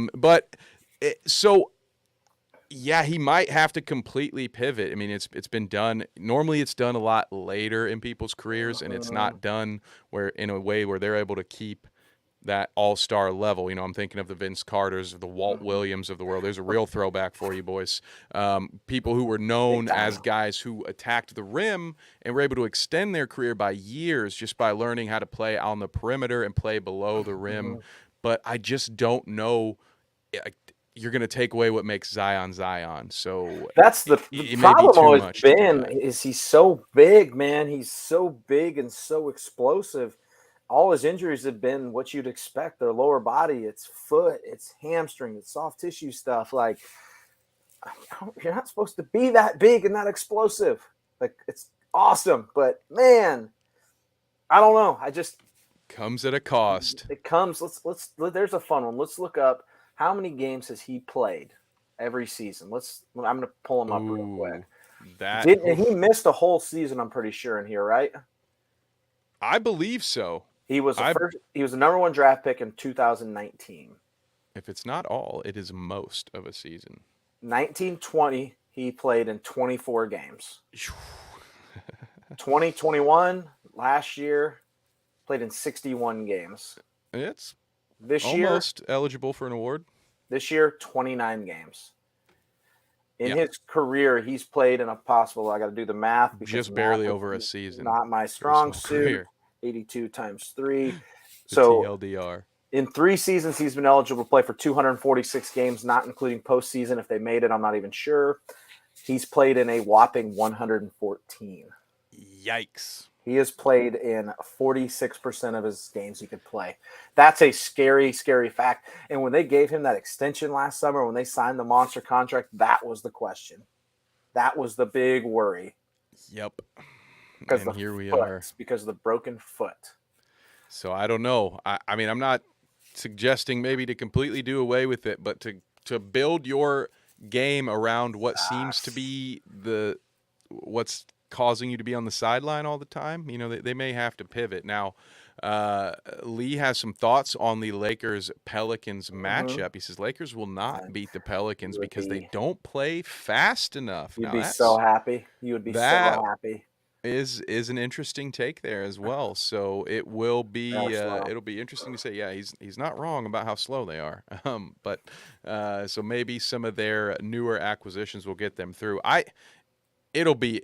Yeah, he might have to completely pivot. I mean, it's been done. Normally, it's done a lot later in people's careers, and it's not done in a way where they're able to keep that all-star level. I'm thinking of the Vince Carters, the Walt Williams of the world. There's a real throwback for you, boys. People who were known as guys who attacked the rim and were able to extend their career by years just by learning how to play on the perimeter and play below the rim. But I just don't know. You're going to take away what makes Zion. So that's the problem always been is he's so big, man. He's so big and so explosive. All his injuries have been what you'd expect. Their lower body, it's foot, it's hamstring, it's soft tissue stuff. Like, you're not supposed to be that big and that explosive. Like, it's awesome, but man, I don't know. Comes at a cost. It comes. There's a fun one. Let's look up how many games has he played every season. I'm going to pull him up real quick. He missed a whole season, I'm pretty sure, in here, right? I believe so. He was he was the number 1 draft pick in 2019. If it's not all, it is most of a season. 1920, he played in 24 games. 2021, last year, played in 61 games. It's this almost eligible for an award. This year, 29 games. In his career, he's played in I got to do the math. Just barely over a season. Not my strong suit. Career. 82 times 3. So TLDR. In 3 seasons, he's been eligible to play for 246 games, not including postseason. If they made it, I'm not even sure. He's played in a whopping 114. Yikes. He has played in 46% of his games he could play. That's a scary, scary fact. And when they gave him that extension last summer, when they signed the monster contract, that was the question. That was the big worry. Yep. And here we are. Because of the broken foot. So I don't know. I mean, I'm not suggesting maybe to completely do away with it, but to build your game around what seems to be what's causing you to be on the sideline all the time. They may have to pivot. Now, Lee has some thoughts on the Lakers-Pelicans matchup. He says Lakers will not beat the Pelicans because they don't play fast enough. You'd be so happy. You would be so happy. is an interesting take there as well. So it'll be interesting to say, yeah, he's not wrong about how slow they are. But so maybe some of their newer acquisitions will get them through. It'll be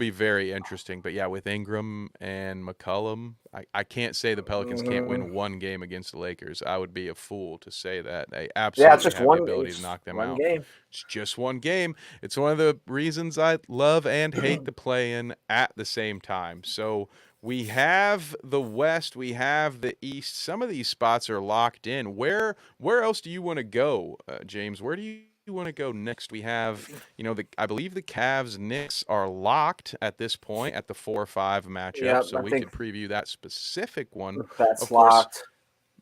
very interesting. But yeah, with Ingram and McCollum, I can't say the Pelicans can't win one game against the Lakers. I would be a fool to say that. They Yeah, it's absolutely just have the ability to knock them one out. game. It's just one game. It's one of the reasons I love and hate the play-in at the same time. So we have the West, we have the East. Some of these spots are locked in. Where else do you want to go, James? Where do you want to go next? We have, I believe the Cavs Knicks are locked at this point at the 4-5 matchup. Yep, So I we think could preview that specific one. that's Of course, locked.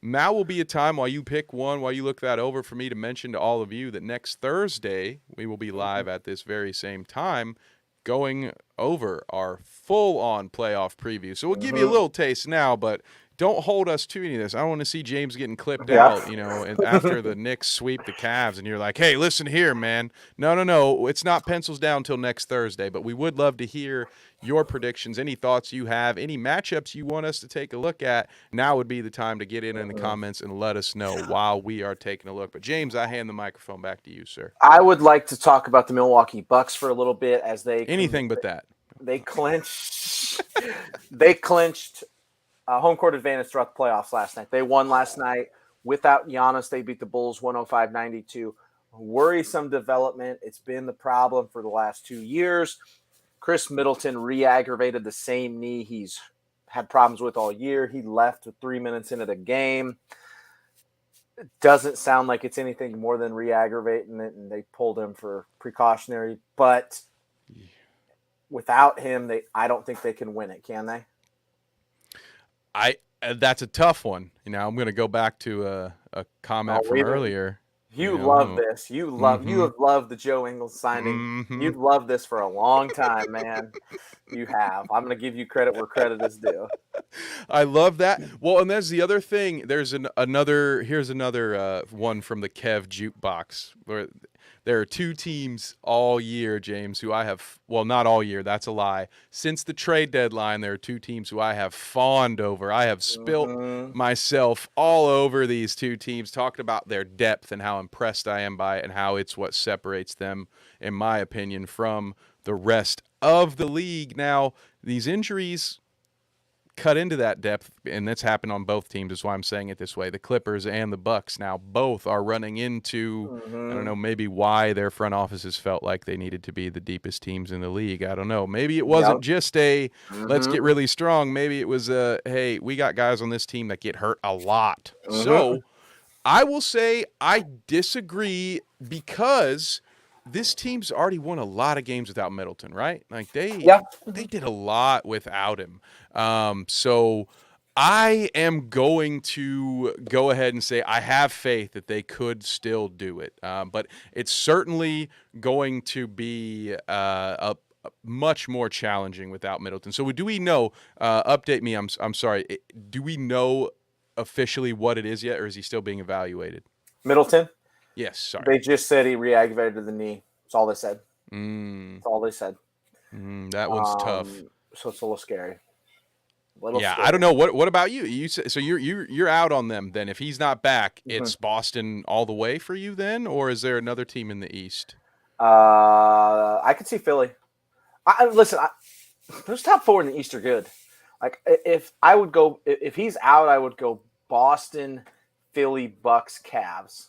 now will be a time while you pick one, while you look that over, for me to mention to all of you that next Thursday we will be live at this very same time going over our full-on playoff preview. So we'll give you a little taste now, but don't hold us to any of this. I want to see James getting clipped out, and after the Knicks sweep the Cavs, and you're like, hey, listen here, man. No. It's not pencils down until next Thursday, but we would love to hear your predictions, any thoughts you have, any matchups you want us to take a look at. Now would be the time to get in the comments and let us know while we are taking a look. But, James, I hand the microphone back to you, sir. I would like to talk about the Milwaukee Bucks for a little bit as they Anything but that. They clinched home court advantage throughout the playoffs last night. They won last night. Without Giannis, they beat the Bulls 105-92. Worrisome development. It's been the problem for the last 2 years. Chris Middleton re-aggravated the same knee he's had problems with all year. He left with 3 minutes into the game. It doesn't sound like it's anything more than re-aggravating it, and they pulled him for precautionary. But without him, I don't think they can win it, can they? That's a tough one. I'm going to go back to a comment from earlier. You love this. You have loved the Joe Ingles signing. You've loved this for a long time, man. You have. I'm going to give you credit where credit is due. I love that. Well, and there's the other thing. There's here's another one from the Kev jukebox, where there are two teams all year, James, who I have, well, not all year, that's a lie. Since the trade deadline, there are two teams who I have fawned over. I have spilt myself all over these two teams, talking about their depth and how impressed I am by it and how it's what separates them, in my opinion, from the rest of the league. Now, these injuries cut into that depth, and that's happened on both teams. That's why I'm saying it this way. The Clippers and the Bucks now both are running into, I don't know, maybe why their front offices felt like they needed to be the deepest teams in the league. I don't know. Maybe it wasn't just let's get really strong. Maybe it was hey, we got guys on this team that get hurt a lot. So I will say I disagree, because this team's already won a lot of games without Middleton, right? Like they did a lot without him. So I am going to go ahead and say I have faith that they could still do it. But it's certainly going to be a much more challenging without Middleton. So do we know, update me, I'm sorry, do we know officially what it is yet, or is he still being evaluated? Middleton? Yes, sorry. They just said he re-aggravated the knee. That's all they said. That's all they said. That one's tough. So it's a little scary. Scary. I don't know. What about you? You're out on them then. If he's not back, it's Boston all the way for you then, or is there another team in the East? I could see Philly. Listen, those top four in the East are good. Like if he's out, I would go Boston, Philly, Bucks, Cavs.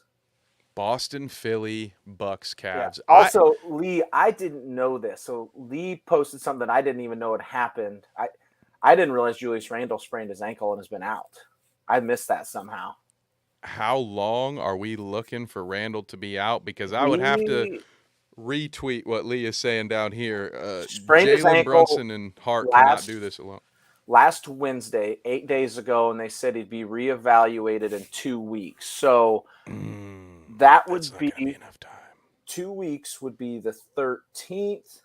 Boston, Philly, Bucks, Cavs. Yeah. Also, Lee, I didn't know this. So Lee posted something I didn't even know had happened. I didn't realize Julius Randle sprained his ankle and has been out. I missed that somehow. How long are we looking for Randle to be out? Because I would have to retweet what Lee is saying down here. Jalen Brunson and Hart cannot do this alone. Last Wednesday, 8 days ago, and they said he'd be reevaluated in 2 weeks. So that would be enough time. 2 weeks would be the 13th,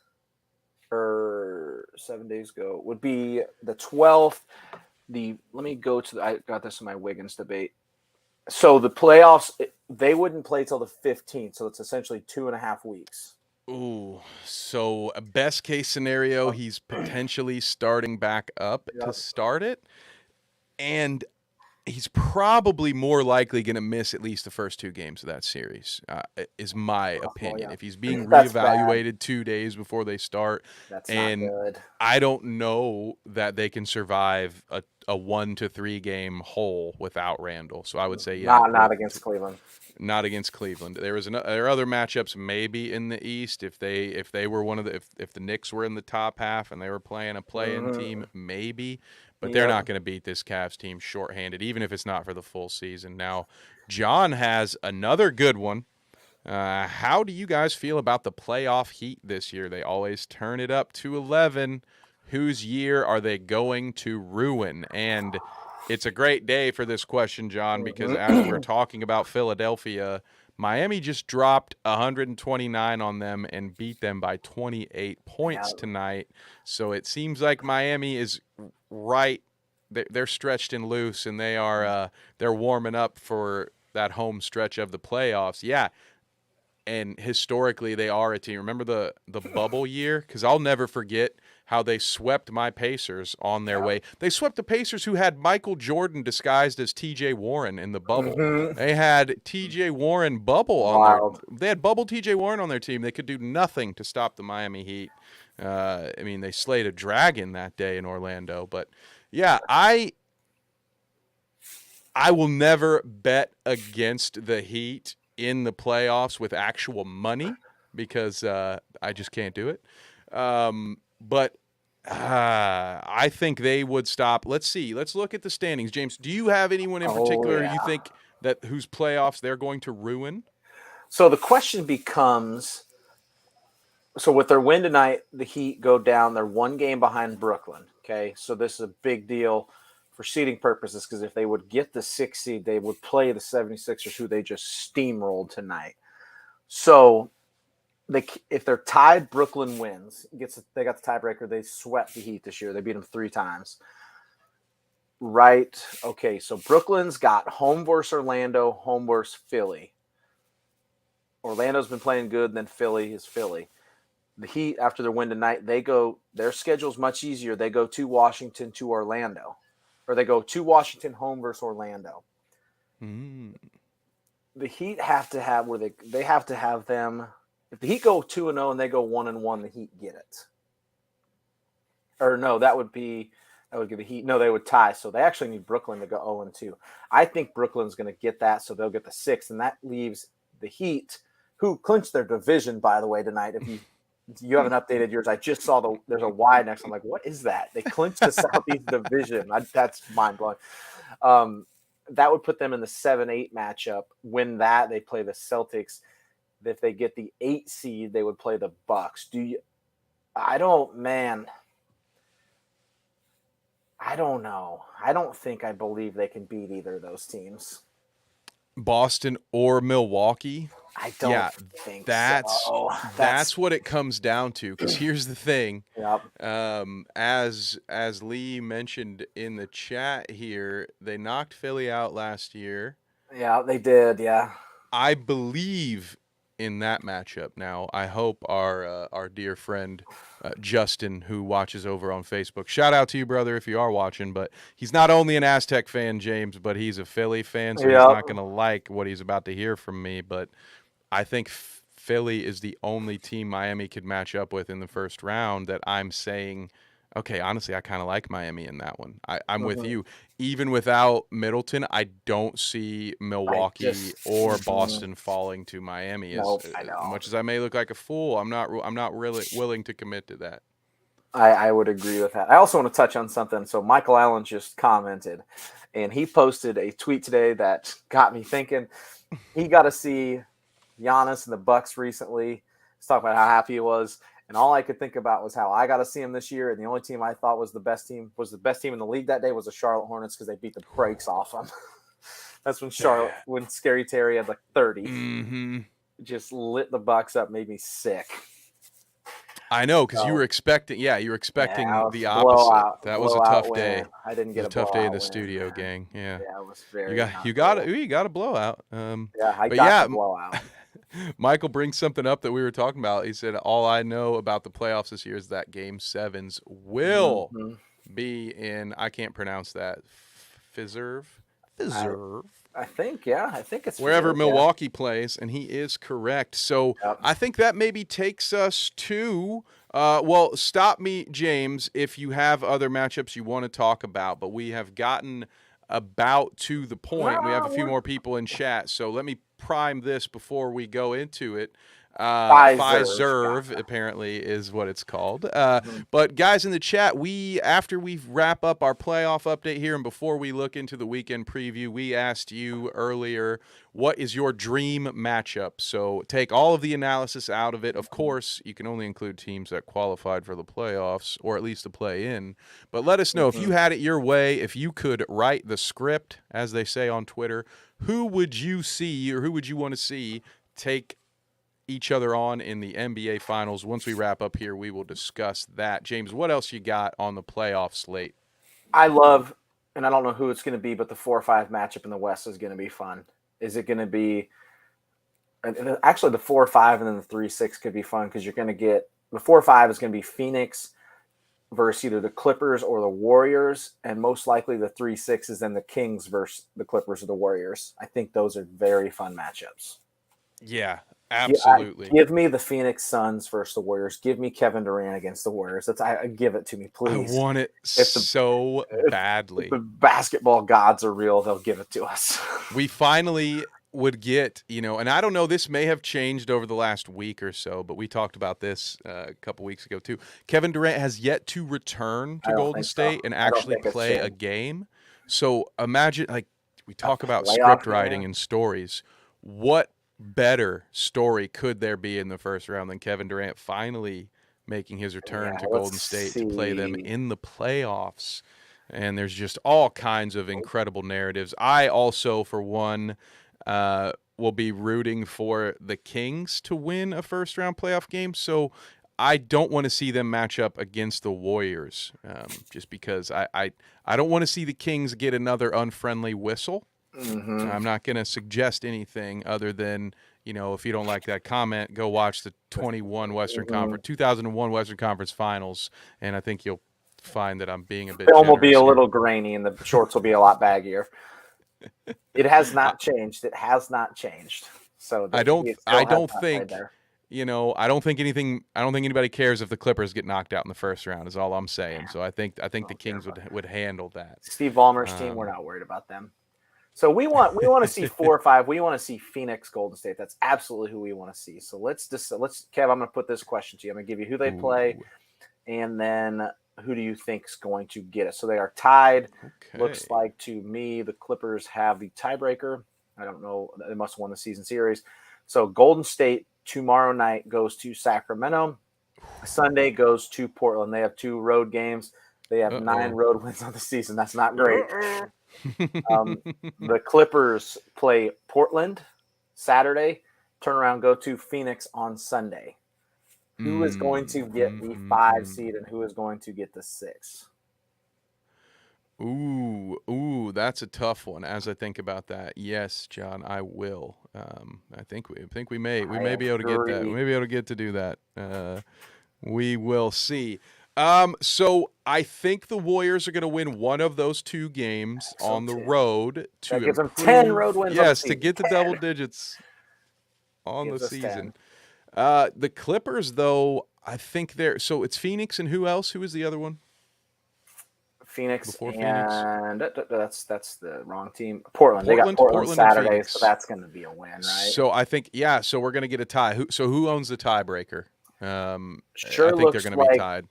or 7 days ago would be the 12th. Let me go to I got this in my Wiggins debate. So the playoffs, they wouldn't play till the 15th. So it's essentially 2.5 weeks. Ooh, so a best case scenario, he's potentially starting back up to start it, and he's probably more likely going to miss at least the first 2 games of that series, is my opinion. yeah. If he's being That's bad. reevaluated 2 days before they start, That's and not good. I don't know that they can survive a 1 to 3 game hole without Randall. So I would say, yeah, Not against Cleveland. not against Cleveland. There are other matchups maybe in the East if they were one of the if the Knicks were in the top half and they were playing a play-in team, maybe, but they're not going to beat this Cavs team shorthanded, even if it's not for the full season. Now, John has another good one. How do you guys feel about the playoff heat this year? They always turn it up to 11. Whose year are they going to ruin? And it's a great day for this question, John, because as we're talking about Philadelphia, Miami just dropped 129 on them and beat them by 28 points tonight. So it seems like Miami is right. They're stretched and loose, and they're warming up for that home stretch of the playoffs. Yeah. And historically, they are a team. Remember the bubble year? Because I'll never forget how they swept my Pacers on their way. They swept the Pacers, who had Michael Jordan disguised as T.J. Warren in the bubble. They had T.J. Warren bubble on they had bubble T.J. Warren on their team. They could do nothing to stop the Miami Heat. I mean, they slayed a dragon that day in Orlando. But yeah, I will never bet against the Heat in the playoffs with actual money because I just can't do it. But I think they would stop. Let's see. Let's look at the standings. James, do you have anyone in particular you think that whose playoffs they're going to ruin? So the question becomes, so with their win tonight, the Heat go down. They're 1 game behind Brooklyn. Okay, so this is a big deal for seeding purposes because if they would get the 6th seed, they would play the 76ers, who they just steamrolled tonight. So if they're tied, Brooklyn wins. They got the tiebreaker. They swept the Heat this year. They beat them 3 times. Right. Okay, so Brooklyn's got home versus Orlando, home versus Philly. Orlando's been playing good, and then Philly is Philly. The Heat, after their win tonight, their schedule's much easier. They go to Washington, to Orlando. Or they go to Washington, home versus Orlando. The Heat have to have they have to have them. If the Heat go 2-0 and they go 1-1, the Heat get it. Or no, that would give the Heat. No, they would tie. So they actually need Brooklyn to go 0-2. I think Brooklyn's going to get that, so they'll get the 6th, and that leaves the Heat, who clinched their division, by the way, tonight. If you haven't updated yours, I just saw there's a Y next. I'm like, what is that? They clinched the Southeast Division. That's mind blowing. That would put them in the 7-8 matchup. Win that, they play the Celtics. If they get the 8 seed, they would play the Bucks. I don't know. I don't think I believe they can beat either of those teams. Boston or Milwaukee? I don't think so. That's what it comes down to. Because here's the thing. Yep. As Lee mentioned in the chat here, they knocked Philly out last year. Yeah, they did. Yeah. I believe in that matchup. Now, I hope our dear friend Justin, who watches over on Facebook, shout out to you, brother, if you are watching, but he's not only an Aztec fan, James, but he's a Philly fan, so he's not going to like what he's about to hear from me, but I think Philly is the only team Miami could match up with in the first round that I'm saying, okay, honestly, I kind of like Miami in that one. I'm with you. Even without Middleton, I don't see Milwaukee or Boston falling to Miami. As much as I may look like a fool, I'm not really willing to commit to that. I would agree with that. I also want to touch on something. So Michael Allen just commented, and he posted a tweet today that got me thinking. He got to see Giannis and the Bucks recently. He's talking about how happy he was. And all I could think about was how I got to see him this year. And the only team I thought was the best team in the league that day was the Charlotte Hornets because they beat the brakes off them. That's when Scary Terry had like 30. Just lit the Bucks up, made me sick. I know, because you were expecting the opposite. That was a tough day. I didn't get a tough day in the studio, gang. Yeah, it was very. You got a blowout. I got the blowout. Michael brings something up that we were talking about. He said, all I know about the playoffs this year is that Game 7s will be in, I can't pronounce that, Fiserv? I think, yeah. I think it's Wherever Fiserv, Milwaukee plays, and he is correct. So Yep. I think that maybe takes us to, well, stop me, James, if you have other matchups you want to talk about, but we have gotten about to the point. We have a few more people in chat, so let me prime this before we go into it. Fiserv apparently is what it's called. But guys in the chat, after we wrap up our playoff update here and before we look into the weekend preview, we asked you earlier, what is your dream matchup? So take all of the analysis out of it. Of course, you can only include teams that qualified for the playoffs or at least to play in. But let us know if you had it your way, if you could write the script, as they say on Twitter, who would you see or who would you want to see take each other on in the NBA Finals? Once we wrap up here, we will discuss that. James, what else you got on the playoff slate? I love, and I don't know who it's going to be, but the 4-5 matchup in the West is going to be fun. Is it going to be – actually, the 4-5 and then the 3-6 could be fun because you're going to get – the 4-5 is going to be Phoenix versus either the Clippers or the Warriors, and most likely the 3-6 is then the Kings versus the Clippers or the Warriors. I think those are very fun matchups. Yeah, absolutely. Give me the Phoenix Suns versus the Warriors. Give me Kevin Durant against the Warriors. I give it to me, please. I want it so badly. If the basketball gods are real, they'll give it to us. We finally would get, and I don't know, this may have changed over the last week or so, but we talked about this a couple weeks ago too. Kevin Durant has yet to return to Golden State and actually play a game. So imagine, we talk about script writing and stories. What better story could there be in the first round than Kevin Durant finally making his return to Golden State to play them in the playoffs? And there's just all kinds of incredible narratives. I also, for one, will be rooting for the Kings to win a first-round playoff game. So I don't want to see them match up against the Warriors, just because I don't want to see the Kings get another unfriendly whistle. I'm not going to suggest anything other than, if you don't like that comment, go watch the 2001 Western Conference Finals, and I think you'll find that I'm being a bit film will be a little here. grainy, and the shorts will be a lot baggier. It has not changed. It has not changed. So I don't think anybody cares if the Clippers get knocked out in the first round is all I'm saying. So I think the Kings would handle that. Steve Ballmer's team, we're not worried about them. So we want to see 4-5. We want to see Phoenix, Golden State. That's absolutely who we want to see. So let's Kev, I'm going to put this question to you. I'm going to give you who they play, and then who do you think is going to get it? So they are tied. Okay. Looks like to me the Clippers have the tiebreaker. I don't know. They must have won the season series. So Golden State tomorrow night goes to Sacramento. Sunday goes to Portland. They have 2 road games. They have 9 road wins on the season. That's not great. The Clippers play Portland Saturday, turn around, go to Phoenix on Sunday. Who is going to get the 5 seed and who is going to get the 6? Ooh, that's a tough one. As I think about that, yes, John, I will. I think we may be able to get that. We may be able to get to do that. We will see. So I think the Warriors are going to win one of those 2 games on the road to gives them 10 road wins. Yes, to get to double digits on the season. The Clippers, though, I think so it's Phoenix and who else? Who is the other one? Phoenix and that's the wrong team. Portland. They got Portland Saturday, so that's going to be a win, right? So I think so we're going to get a tie. Who owns the tiebreaker? I think they're going to be tied.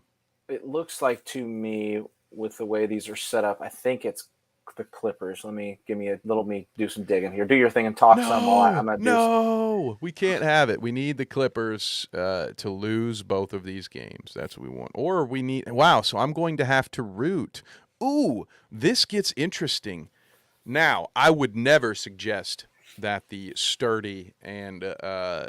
It looks like to me, with the way these are set up, I think it's the Clippers. Let me do some digging here. Do your thing and talk some while I'm going to do some. We can't have it. We need the Clippers to lose both of these games. That's what we want. Or we need – so I'm going to have to root. Ooh, this gets interesting. Now, I would never suggest that the sturdy and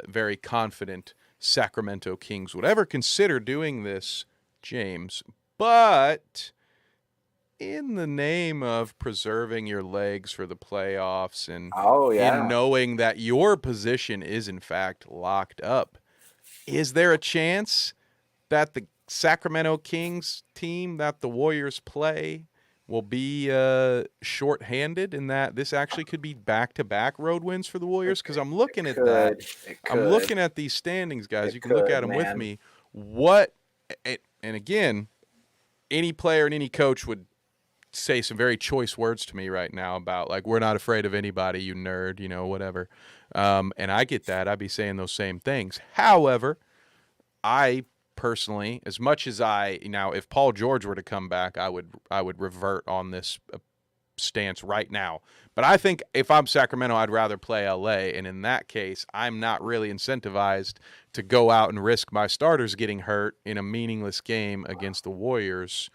very confident Sacramento Kings would ever consider doing this, James, but in the name of preserving your legs for the playoffs and yeah. in knowing that your position is in fact locked up, is there a chance that the Sacramento Kings team that the Warriors play will be shorthanded in that this actually could be back-to-back road wins for the Warriors? Because I'm looking at that. I'm looking at these standings, guys. You can look at them with me. And again, any player and any coach would say some very choice words to me right now about, like, we're not afraid of anybody, you nerd, whatever. And I get that. I'd be saying those same things. However, I personally, as much as if Paul George were to come back, I would revert on this stance right now. But I think if I'm Sacramento, I'd rather play LA, and in that case, I'm not really incentivized to go out and risk my starters getting hurt in a meaningless game against the Warriors.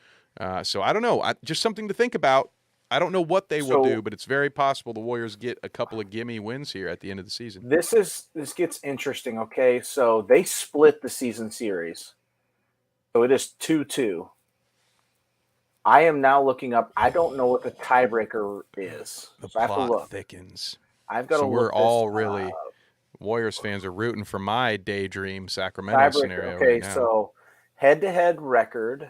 So I don't know. Just something to think about. I don't know what they will do, but it's very possible the Warriors get a couple of gimme wins here at the end of the season. This gets interesting, okay? So they split the season series. So it is 2-2. I am now looking up. I don't know what the tiebreaker is. The so I have to plot look. thickens. I've got to look. We're all really Warriors fans are rooting for my daydream Sacramento scenario right now. Okay, so head-to-head record.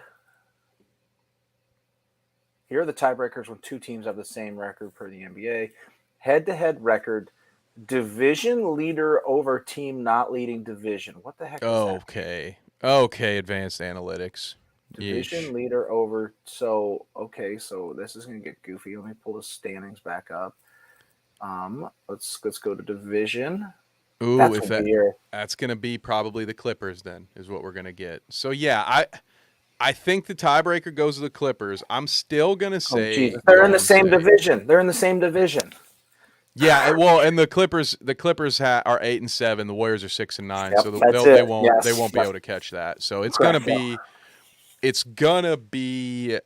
Here are the tiebreakers when two teams have the same record per the NBA. Head-to-head record, division leader over team not leading division. What the heck is that? Okay, advanced analytics. Division leader over. So this is going to get goofy. Let me pull the standings back up. Let's go to division. Ooh, that's going to be probably the Clippers then, is what we're going to get. So yeah, I think the tiebreaker goes to the Clippers. I'm still going to say they're in the same division. They're in the same division. Yeah, well, and the Clippers are 8-7. The Warriors are 6-9. Yep, so they won't be able to catch that. So it's going to be. It's gonna be.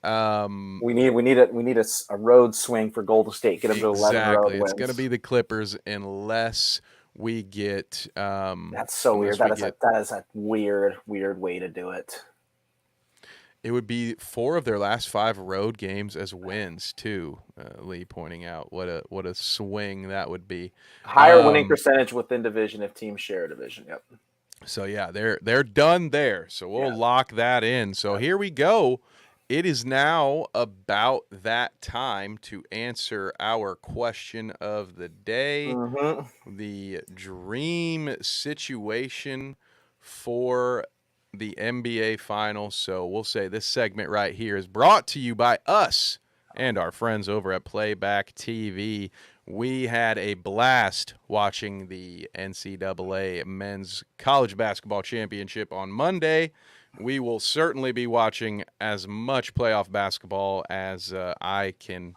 We need a road swing for Golden State. Get them to 11 road wins. It's gonna be the Clippers unless we get. That's so weird. That is a weird way to do it. It would be 4 of their last 5 road games as wins too. Lee pointing out what a swing that would be. Higher winning percentage within division if teams share a division. Yep. So yeah, they're done there. So we'll lock that in. So here we go. It is now about that time to answer our question of the day. Mm-hmm. The dream situation for the NBA Finals. So we'll say this segment right here is brought to you by us and our friends over at Playback TV. We had a blast watching the NCAA Men's College Basketball Championship on Monday. We will certainly be watching as much playoff basketball as I can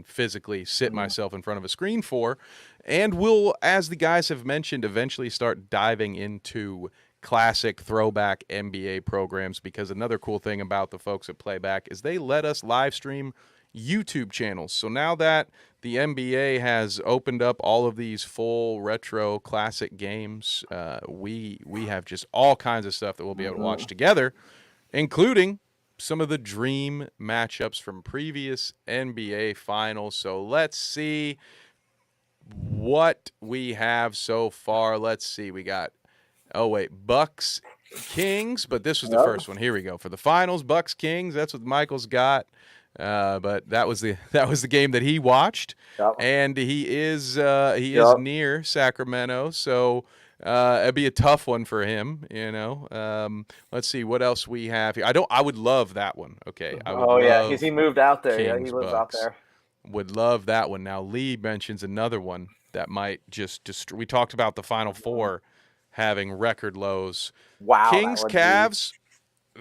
physically sit myself in front of a screen for. And we'll, as the guys have mentioned, eventually start diving into classic throwback NBA programs, because another cool thing about the folks at Playback is they let us live stream YouTube channels. So now that the NBA has opened up all of these full retro classic games, we have just all kinds of stuff that we'll be able to watch together, including some of the dream matchups from previous NBA Finals. So let's see what we have so far. Let's see. We got Bucks Kings, but this was the first one. Here we go. For the finals, Bucks Kings. That's what Michael's got. But that was the game that he watched, and he is near Sacramento, so it'd be a tough one for him, Let's see what else we have here. I would love that one. Okay. Because he moved out there. Kings, he lives Bucks. out there. Would love that one. Now Lee mentions another one that might just we talked about the Final Four having record lows. Wow. Kings Cavs.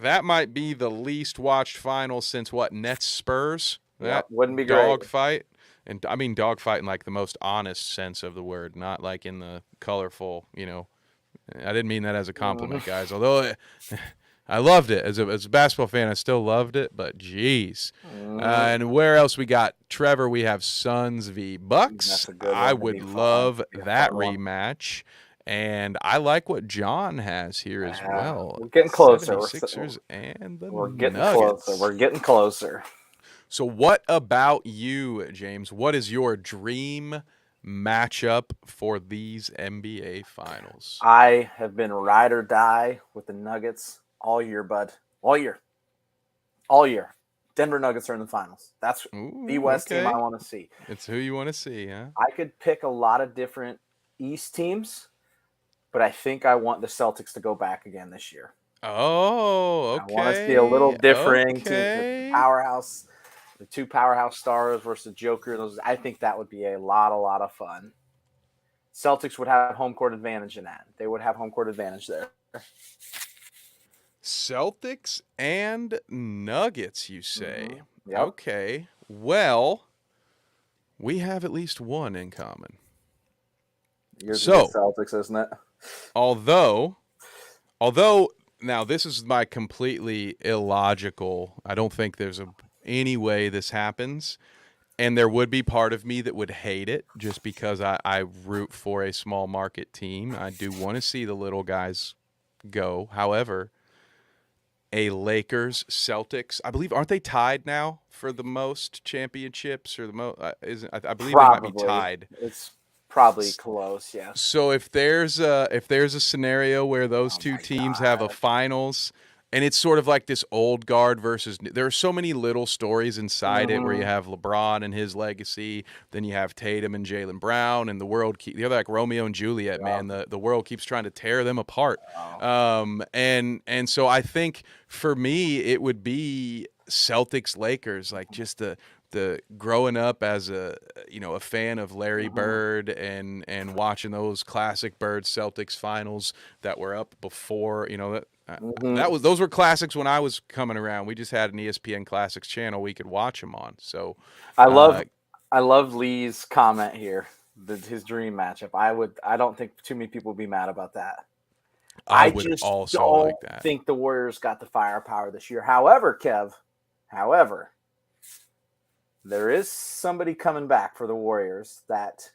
That might be the least watched final since Nets Spurs. That wouldn't be dogfight, and I mean dogfight in like the most honest sense of the word, not like in the colorful. I didn't mean that as a compliment, guys. Although I loved it as a basketball fan, I still loved it. But geez, and where else we got? Trevor, we have Suns v Bucks. That's a good one. I would love that rematch. And I like what John has here as well. We're getting closer. 76ers and the We're getting Nuggets. closer. We're getting closer. So what about you, James? What is your dream matchup for these NBA Finals? I have been ride or die with the Nuggets all year, bud. All year. All year. Denver Nuggets are in the finals. That's the Ooh, West team I okay. want to see. It's who you want to see, huh? I could pick a lot of different East teams, but I think I want the Celtics to go back again this year. Oh, I want to see a little okay. differing team, Okay. the two powerhouse stars versus Joker. I think that would be a lot of fun. Celtics would have home court advantage in that. They would have home court advantage there. Celtics and Nuggets, you say? Mm-hmm. Yep. Okay. Well, we have at least one in common. Yours So, is the Celtics, isn't it? although now this is my completely illogical. I don't think there's any way this happens. And there would be part of me that would hate it just because I root for a small market team. I do want to see the little guys go. However, a Lakers Celtics, I believe, aren't they tied now for the most championships or the most? I believe they might be tied. It's probably close, yes. So if there's a scenario where those two teams have a finals, and it's sort of like this old guard versus there are so many little stories inside it where you have LeBron and his legacy, then you have Tatum and Jaylen Brown, and they're like Romeo and Juliet, man. The world keeps trying to tear them apart. And so I think for me it would be Celtics Lakers, like just the growing up as a fan of Larry Bird and watching those classic Bird Celtics finals that were up before, those were classics when I was coming around. We just had an ESPN Classics channel we could watch them on. So I love Lee's comment here, his dream matchup. I don't think too many people would be mad about that. I would also don't like that. think the Warriors got the firepower this year. However, Kev, there is somebody coming back for the Warriors that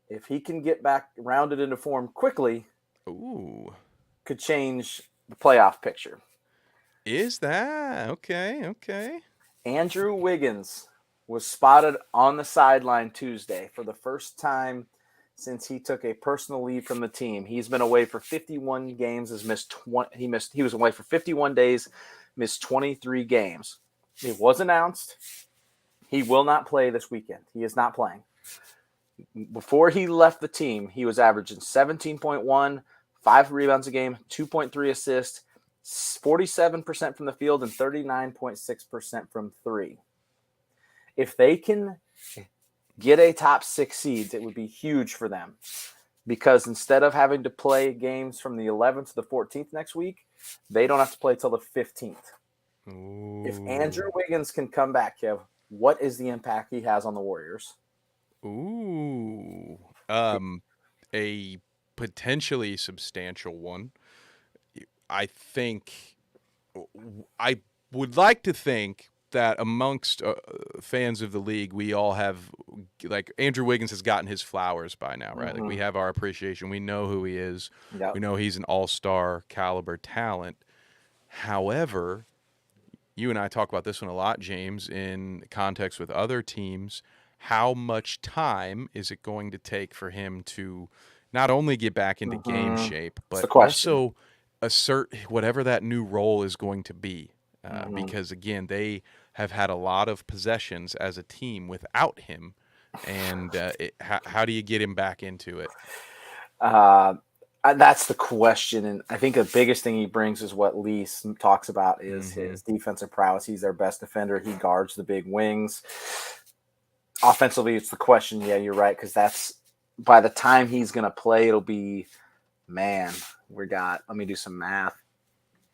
if he can get back rounded into form quickly, could change the playoff picture. Is that okay? Andrew Wiggins was spotted on the sideline Tuesday for the first time since he took a personal leave from the team. He's been away for 51 games, he was away for 51 days, missed 23 games. It was announced he will not play this weekend. He is not playing. Before he left the team, he was averaging 17.1, 5 rebounds a game, 2.3 assists, 47% from the field, and 39.6% from three. If they can get a top 6 seeds, it would be huge for them. Because instead of having to play games from the 11th to the 14th next week, they don't have to play till the 15th. Ooh. If Andrew Wiggins can come back, Kev, what is the impact he has on the Warriors? Ooh. A potentially substantial one. I would like to think that amongst fans of the league, we all have, like, Andrew Wiggins has gotten his flowers by now, right? Like, we have our appreciation. We know who he is. Yep. We know he's an all-star caliber talent. However, you and I talk about this one a lot, James, in context with other teams. How much time is it going to take for him to not only get back into game shape, but also assert whatever that new role is going to be? Because, again, they have had a lot of possessions as a team without him. And how do you get him back into it? That's the question. And I think the biggest thing he brings is what Lee talks about is his defensive prowess. He's their best defender. He guards the big wings. Offensively, it's the question. Yeah, you're right. Because that's by the time he's going to play, it'll be, let me do some math.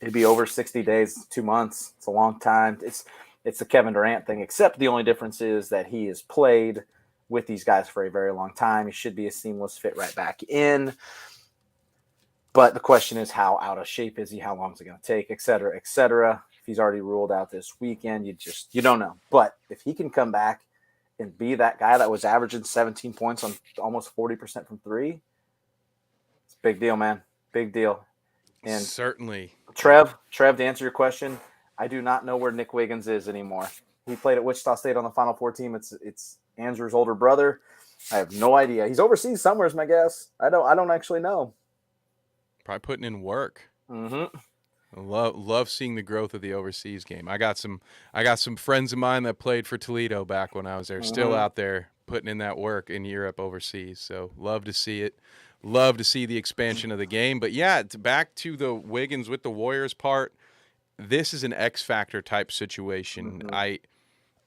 It'd be over 60 days, 2 months. It's a long time. It's the Kevin Durant thing, except the only difference is that he has played with these guys for a very long time. He should be a seamless fit right back in. But the question is, how out of shape is he? How long is it going to take, et cetera, et cetera. If he's already ruled out this weekend, you don't know. But if he can come back and be that guy that was averaging 17 points on almost 40% from three, it's a big deal, man. Big deal. And certainly, Trev, to answer your question, I do not know where Nick Wiggins is anymore. He played at Wichita State on the Final Four team. It's Andrew's older brother. I have no idea. He's overseas somewhere, is my guess. I don't actually know. Probably putting in work. Mm-hmm. Love seeing the growth of the overseas game. I got some friends of mine that played for Toledo back when I was there, still out there putting in that work in Europe overseas. So love to see it. Love to see the expansion of the game. But yeah, back to the Wiggins with the Warriors part. This is an X factor type situation. I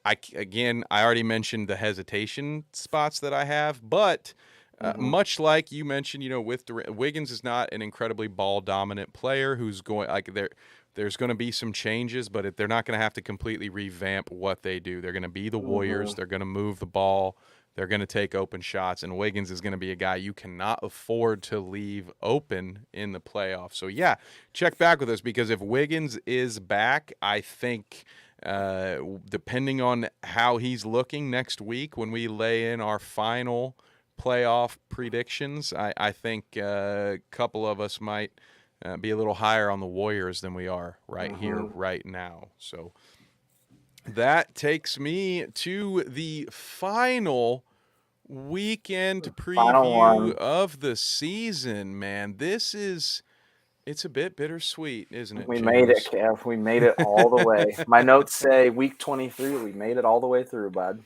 already mentioned the hesitation spots that I have, but much like you mentioned, with Wiggins is not an incredibly ball dominant player who's going there's going to be some changes, but they're not going to have to completely revamp what they do. They're going to be the Warriors. They're going to move the ball. They're going to take open shots, and Wiggins is going to be a guy you cannot afford to leave open in the playoffs. So yeah, check back with us, because if Wiggins is back, I think depending on how he's looking next week when we lay in our final playoff predictions, I think a couple of us might be a little higher on the Warriors than we are right here, right now. So that takes me to the final weekend preview of the season, man. It's a bit bittersweet, isn't it? We James? made it, Kev. We made it all the way. My notes say week 23. We made it all the way through, bud.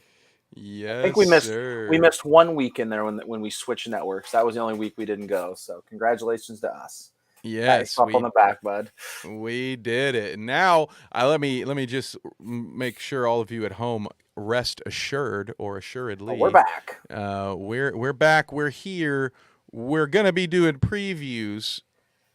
Yes, I think we missed sir. we missed 1 week in there when we switched networks. That was the only week we didn't go. So congratulations to us. Yes, on the back, bud. We did it. Now, let me just make sure all of you at home rest assured or assuredly. We're back. We're back. We're here. We're gonna be doing previews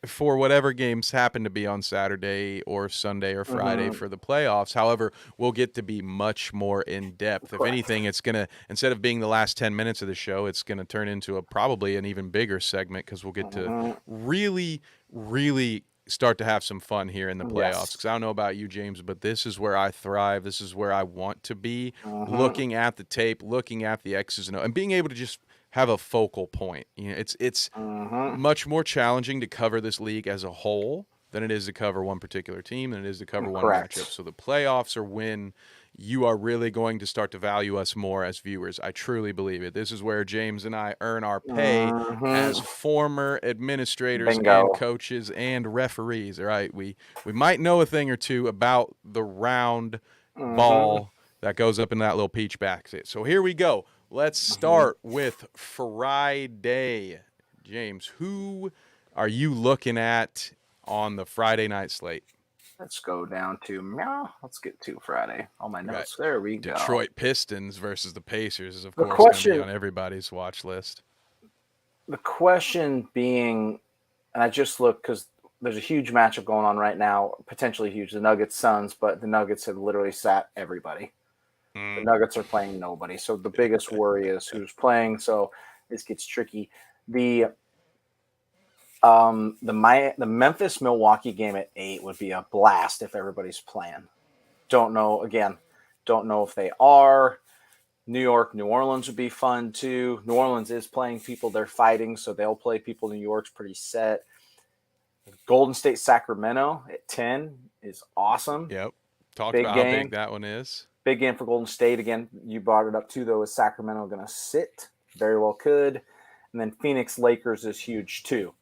for whatever games happen to be on Saturday or Sunday or Friday for the playoffs. However, we'll get to be much more in depth. If anything, it's going to, instead of being the last 10 minutes of the show, it's going to turn into probably an even bigger segment, because we'll get to really, really start to have some fun here in the playoffs. Because I don't know about you, James, but this is where I thrive. This is where I want to be, looking at the tape, looking at the X's and O's, and being able to just have a focal point. It's much more challenging to cover this league as a whole than it is to cover one particular team, than it is to cover one matchup. So the playoffs are when you are really going to start to value us more as viewers. I truly believe it. This is where James and I earn our pay as former administrators and coaches and referees. All right, we might know a thing or two about the round ball that goes up in that little peach basket. So here we go. Let's start with Friday. James, who are you looking at on the Friday night slate? Let's go down to let's get to Friday. All my notes. Right. There we go. Detroit Pistons versus the Pacers is, of course, going to be on everybody's watch list. The question being, and I just looked because there's a huge matchup going on right now, potentially huge, the Nuggets-Suns, but the Nuggets have literally sat everybody. The Nuggets are playing nobody. So the biggest worry is who's playing. So this gets tricky. The Memphis-Milwaukee game at 8 would be a blast if everybody's playing. Don't know if they are. New York, New Orleans would be fun too. New Orleans is playing people they're fighting, so they'll play people. New York's pretty set. Golden State, Sacramento at 10 is awesome. Yep. Talked about how big that one is. Big game for Golden State. Again, you brought it up too, though. Is Sacramento going to sit? Very well could. And then Phoenix Lakers is huge too.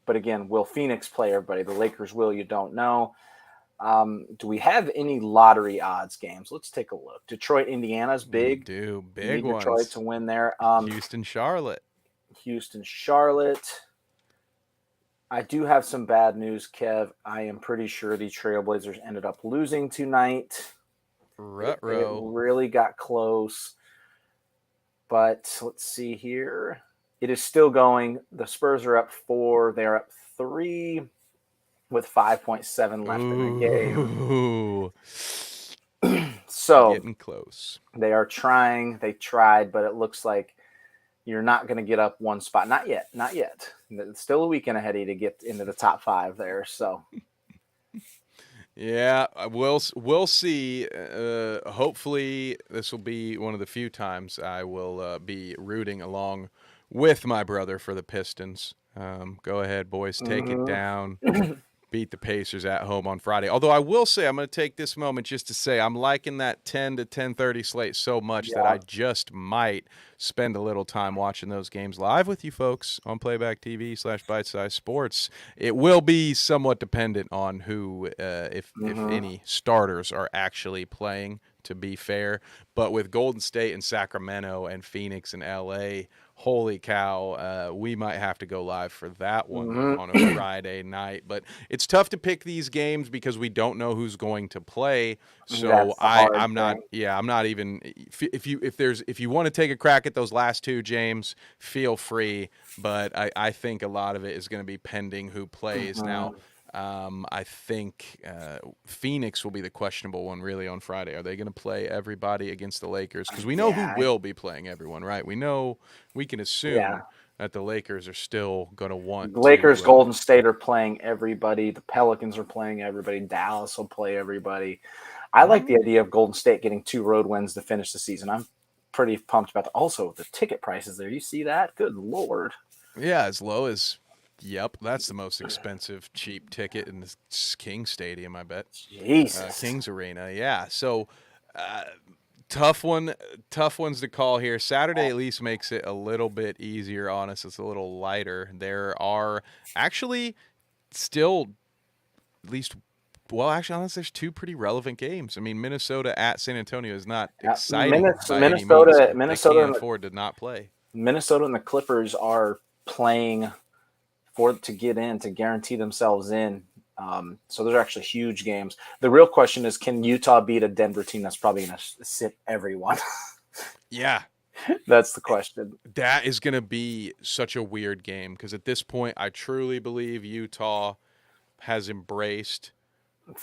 But again, will Phoenix play everybody? The Lakers will. You don't know. Do we have any lottery odds games? Let's take a look. Detroit, Indiana's big. We do. Big ones. Detroit to win there. Houston, Charlotte. I do have some bad news, Kev. I am pretty sure the Trailblazers ended up losing tonight. It really got close. But let's see here. It is still going. The Spurs are up 4. They're up 3 with 5.7 left in the game. So getting close. They are trying. They tried, but it looks like you're not going to get up one spot. Not yet. It's still a weekend ahead of you to get into the top 5 there. So yeah, we'll see. Hopefully, this will be one of the few times I will be rooting along with my brother for the Pistons. Go ahead, boys, take it down. beat the Pacers at home on Friday. Although I will say, I'm going to take this moment just to say I'm liking that 10 to 10:30 slate so much that I just might spend a little time watching those games live with you folks on Playback TV/Bite Size Sports. It will be somewhat dependent on who, if any starters are actually playing, to be fair. But with Golden State and Sacramento and Phoenix and LA, holy cow, we might have to go live for that one on a Friday night. But it's tough to pick these games because we don't know who's going to play. So I'm not even if you want to take a crack at those last two, James, feel free. But I think a lot of it is going to be pending who plays now. I think Phoenix will be the questionable one really on Friday. Are they going to play everybody against the Lakers? Because we know who will be playing everyone, right? We can assume that the Lakers are still going to want Lakers, Golden State are playing everybody. The Pelicans are playing everybody. Dallas will play everybody. I like the idea of Golden State getting 2 road wins to finish the season. I'm pretty pumped about that. Also, the ticket prices there. You see that? Good Lord. Yeah, as low as Yep, that's the most expensive cheap ticket in the King Stadium, I bet. Jesus. Kings Arena, yeah. So tough ones to call here. Saturday at least makes it a little bit easier on us. It's a little lighter. There are actually still at least honestly, there's 2 pretty relevant games. I mean, Minnesota at San Antonio is not exciting by any means. They can't afford to not play. Minnesota and the Clippers are playing to get in, to guarantee themselves in. So those are actually huge games. The real question is, can Utah beat a Denver team that's probably going to sit everyone? Yeah. That's the question. That is going to be such a weird game because at this point, I truly believe Utah has embraced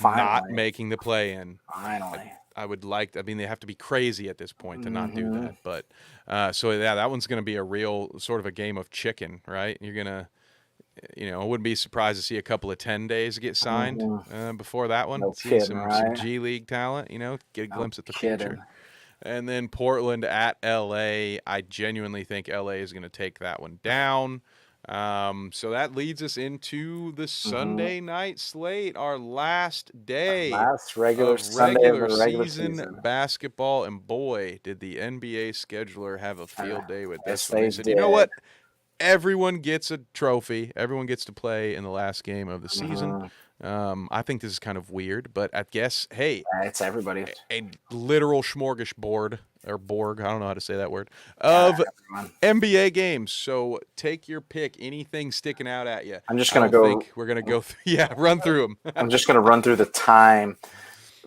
not making the play-in. Finally. They have to be crazy at this point to not do that. But that one's going to be a real sort of a game of chicken, right? You're going to, I wouldn't be surprised to see a couple of 10 days get signed before that one. See some G League talent, get a glimpse at the future. And then Portland at LA. I genuinely think LA is going to take that one down. So that leads us into the Sunday night slate, our last day last regular season basketball. And boy, did the NBA scheduler have a field day with this one. They said, you know what? Everyone gets a trophy. Everyone gets to play in the last game of the season. I think this is kind of weird, but I guess, hey, it's everybody. A literal smorgasbord or Borg, I don't know how to say that word, of NBA games. So take your pick. Anything sticking out at you? I'm just going to go. We're going to go run through them. I'm just going to run through the time.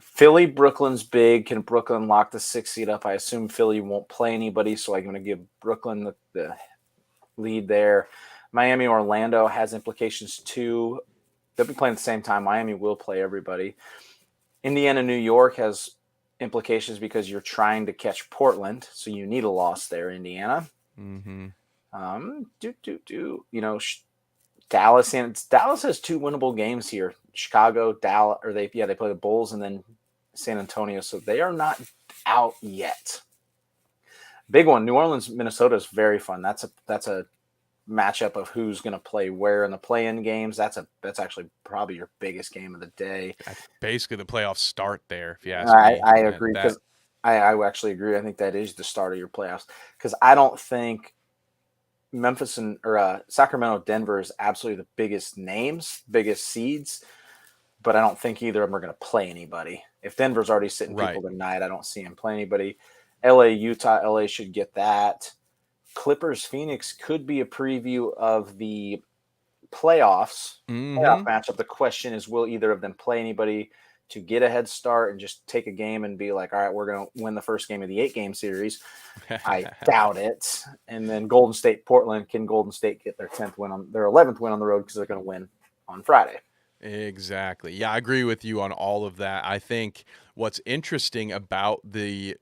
Philly, Brooklyn's big. Can Brooklyn lock the 6th seed up? I assume Philly won't play anybody, so I'm going to give Brooklyn the lead there. Miami, Orlando has implications too. They'll be playing at the same time. Miami will play everybody. Indiana, New York has implications because you're trying to catch Portland, so you need a loss there, Indiana. Dallas has 2 winnable games here. Chicago, Dallas, or they play the Bulls and then San Antonio, so they are not out yet. Big one, New Orleans, Minnesota is very fun. That's a matchup of who's going to play where in the play-in games. That's actually probably your biggest game of the day. That's basically the playoffs start there, if you ask me. I agree because I actually agree. I think that is the start of your playoffs because I don't think Memphis or Sacramento, Denver is absolutely the biggest names, biggest seeds, but I don't think either of them are going to play anybody. If Denver's already sitting people tonight, I don't see him play anybody. LA, Utah, LA should get that. Clippers, Phoenix could be a preview of the playoff matchup. The question is, will either of them play anybody to get a head start and just take a game and be like, all right, we're going to win the first game of the 8-game series? I doubt it. And then Golden State, Portland. Can Golden State get their 11th win on the road because they're going to win on Friday? Exactly. Yeah, I agree with you on all of that. I think what's interesting about the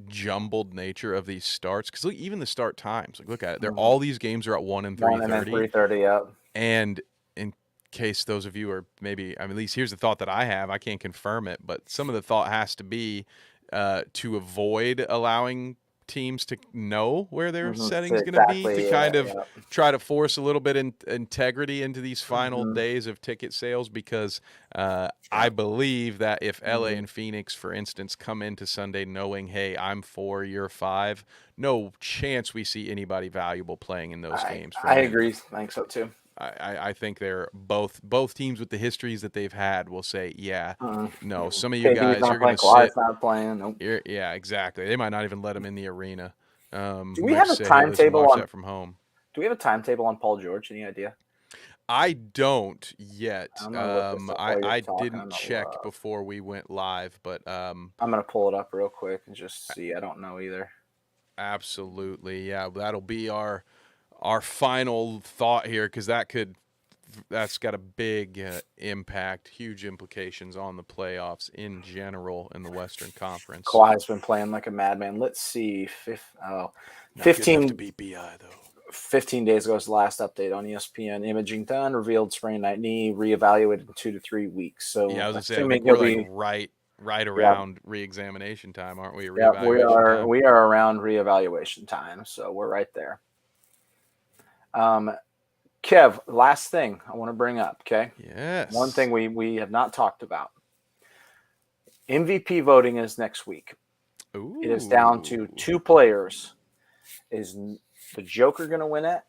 jumbled nature of these starts, because even the start times, look at it. All these games are at 1 and 3:30. 3:30, yeah. And in case those of you are at least here's the thought that I have. I can't confirm it, but some of the thought has to be to avoid allowing teams to know where their Mhm. setting's going to be Exactly. to kind of Yeah. try to force a little bit in integrity into these final Mhm. days of ticket sales because I believe that if LA Mhm. and Phoenix, for instance, come into Sunday knowing, hey, I'm 4, you're 5, no chance we see anybody valuable playing in those games for I me. agree. I think so too. I think they're both teams with the histories that they've had will say, yeah, no, some of you KD's guys, not you're going playing. to sit. Kawhi's not playing. Nope. Yeah, exactly. They might not even let him in the arena. Do we Might have just a say, hey, listen, timetable watch on? that from home. Do we have a timetable on Paul George? Any idea? I don't yet. I'm gonna look this up while you're I talking. didn't check before we went live, but I'm gonna pull it up real quick and just see. I don't know either. absolutely, yeah, that'll be our final thought here because that's got a big impact, huge implications on the playoffs in general in the Western Conference. Kawhi's been playing like a madman. Let's see. Not 15, good enough to beat BI though. 15 days ago was the last update on ESPN. Imaging done, revealed sprained night knee, reevaluated in 2 to 3 weeks. So Yeah, I was gonna say, I assuming think we're he'll like be, right yeah, around re-examination time, aren't we? yeah, we Reevaluation are time. we are around reevaluation time, so we're right there. Kev, last thing I want to bring up. Okay, Yes. one thing we have not talked about. MVP voting is next week. Ooh. It is down to 2 players. Is the Joker going to win it?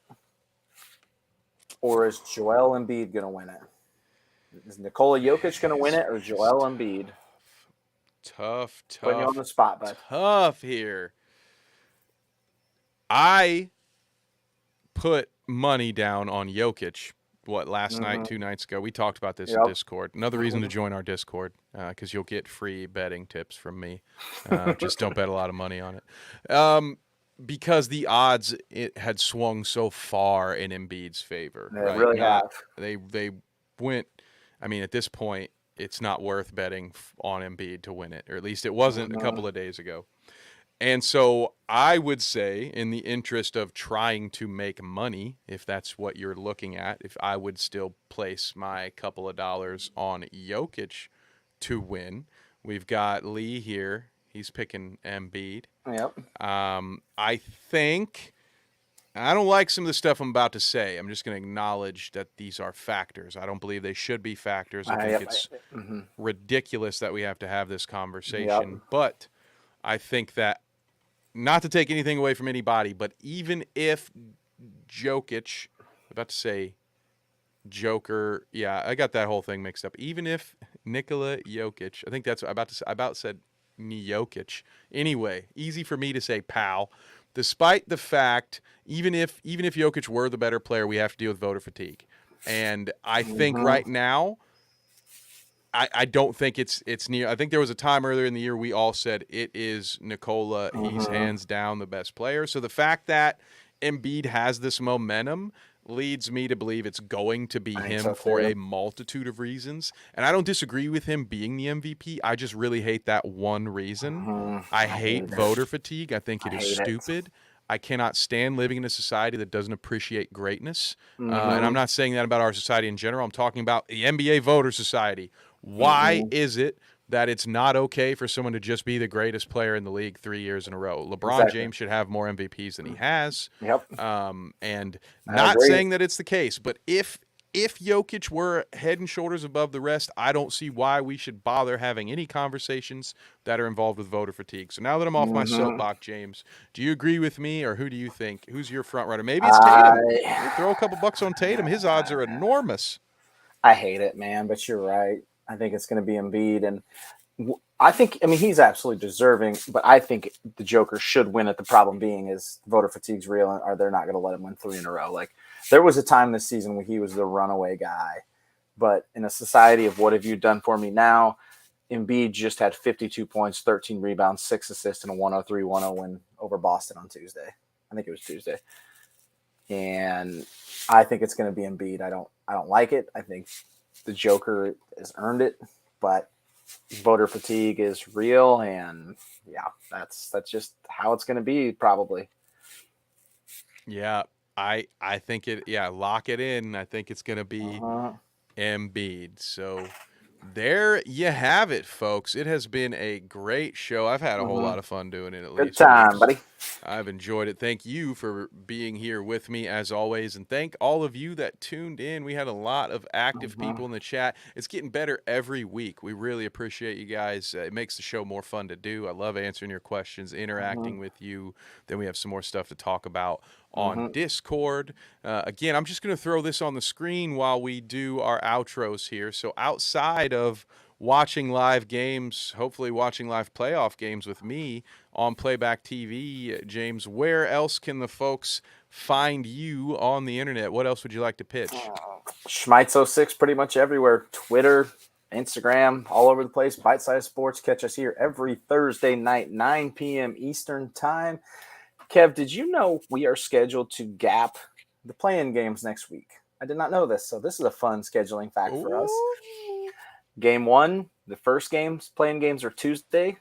Or is Joel Embiid going to win it? Is Nikola Jokic going to win it or Joel Embiid? Tough. Putting you on the spot, bud. Tough here. I put money down on Jokic. Last night, 2 nights ago? We talked about this in Discord. Another reason to join our Discord because you'll get free betting tips from me. Just don't bet a lot of money on it. Because the odds it had swung so far in Embiid's favor. They right? really have. They went. I mean, at this point, it's not worth betting on Embiid to win it, or at least it wasn't a couple of days ago. And so I would say, in the interest of trying to make money, if that's what you're looking at, if I would still place my couple of dollars on Jokic to win. We've got Lee here. He's picking Embiid. Yep. I think I don't like some of the stuff I'm about to say. I'm just going to acknowledge that these are factors. I don't believe they should be factors. I think it's ridiculous that we have to have this conversation. Yep. But I think that, not to take anything away from anybody, but even if Jokic, I'm about to say Joker, yeah, I got that whole thing mixed up. Even if Nikola Jokic, I think that's what I about said Jokic. Anyway, easy for me to say, pal. Despite the fact, even if Jokic were the better player, we have to deal with voter fatigue. And I think right now, I don't think it's near. I think there was a time earlier in the year we all said it is Nikola. He's hands down the best player. So the fact that Embiid has this momentum leads me to believe it's going to be him for a multitude of reasons. And I don't disagree with him being the MVP. I just really hate that one reason. I hate voter fatigue. I think it is stupid. I cannot stand living in a society that doesn't appreciate greatness. And I'm not saying that about our society in general. I'm talking about the NBA voter society. Why is it that it's not okay for someone to just be the greatest player in the league 3 years in a row? LeBron James should have more MVPs than he has. Yep. And not saying that it's the case, but if Jokic were head and shoulders above the rest, I don't see why we should bother having any conversations that are involved with voter fatigue. So now that I'm off my soapbox, James, do you agree with me, or who do you think? Who's your front runner? Maybe it's Tatum. Throw a couple bucks on Tatum. His odds are enormous. I hate it, man, but you're right. I think it's going to be Embiid, and I mean, he's absolutely deserving, but I think the Joker should win it. The problem being is voter fatigue's real, and they're not going to let him win 3 in a row. Like, there was a time this season when he was the runaway guy, but in a society of what have you done for me now, Embiid just had 52 points, 13 rebounds, 6 assists, and a 103-101 win over Boston on Tuesday. I think it was Tuesday. And I think it's going to be Embiid. I don't like it. I think the Joker has earned it, but voter fatigue is real, and yeah, that's just how it's going to be probably. Yeah, I think it. Yeah, lock it in. I think it's going to be Embiid. So There you have it, folks. It has been a great show. I've had a whole lot of fun doing it, at Good least. time, buddy. I've enjoyed it. Thank you for being here with me, as always. And thank all of you that tuned in. We had a lot of active people in the chat. It's getting better every week. We really appreciate you guys. It makes the show more fun to do. I love answering your questions, interacting with you. Then we have some more stuff to talk about on Discord. Again, I'm just going to throw this on the screen while we do our outros here. So outside of watching live games, hopefully watching live playoff games with me on Playback TV, James, where else can the folks find you on the internet? What else would you like to pitch? Schmeitz06 pretty much everywhere. Twitter, Instagram, all over the place. Bite Size Sports. Catch us here every Thursday night, 9 p.m. Eastern Time. Kev, did you know we are scheduled to gap the play-in games next week? I did not know this, so this is a fun scheduling fact for us. Game 1, the first games, play-in games are Tuesday.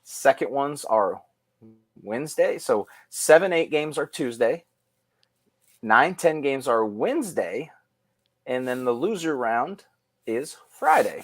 Second ones are Wednesday. So 7-8 games are Tuesday. 9-10 games are Wednesday. And then the loser round is Friday.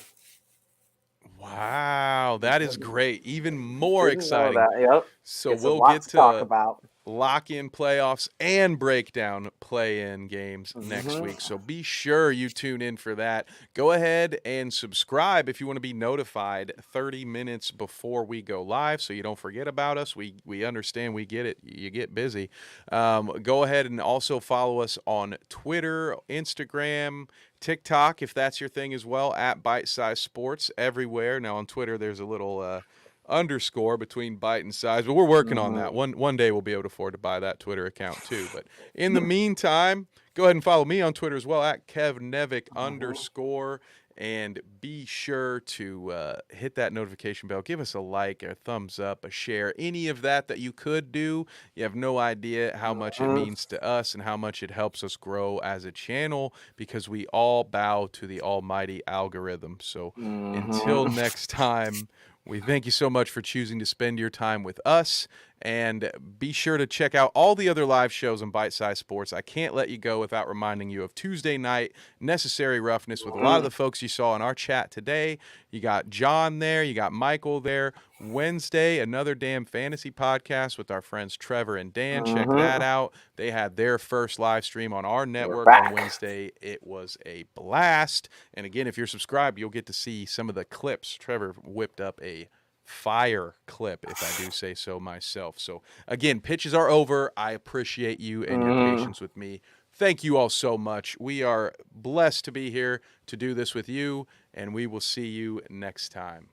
Wow, that is great. Even more Didn't know exciting. that. Yep. So It's a we'll lot get to talk to about. lock in playoffs and break down play-in games next week. So be sure you tune in for that. Go ahead and subscribe if you want to be notified 30 minutes before we go live so you don't forget about us. We understand, we get it. You get busy. Go ahead and also follow us on Twitter, Instagram, TikTok, if that's your thing as well, at Bite Size Sports everywhere. Now on Twitter, there's a little underscore between bite and size, but we're working on that. One day we'll be able to afford to buy that Twitter account too. But in the meantime, go ahead and follow me on Twitter as well at @KevNevick_, and be sure to hit that notification bell. Give us a like, a thumbs up, a share, any of that you could do. You have no idea how much it means to us and how much it helps us grow as a channel, because we all bow to the almighty algorithm. So until next time, we thank you so much for choosing to spend your time with us, and be sure to check out all the other live shows on Bite Size Sports. I can't let you go without reminding you of Tuesday night Necessary Roughness with a lot of the folks you saw in our chat today. You got John there, you got Michael there. Wednesday, Another Damn Fantasy podcast with our friends Trevor and Dan. Check that out. They had their first live stream on our network on Wednesday. It was a blast. And again, if you're subscribed, you'll get to see some of the clips. Trevor whipped up a fire clip, if I do say so myself. So again, pitches are over. I appreciate you and your patience with me. Thank you all so much. We are blessed to be here to do this with you, and we will see you next time.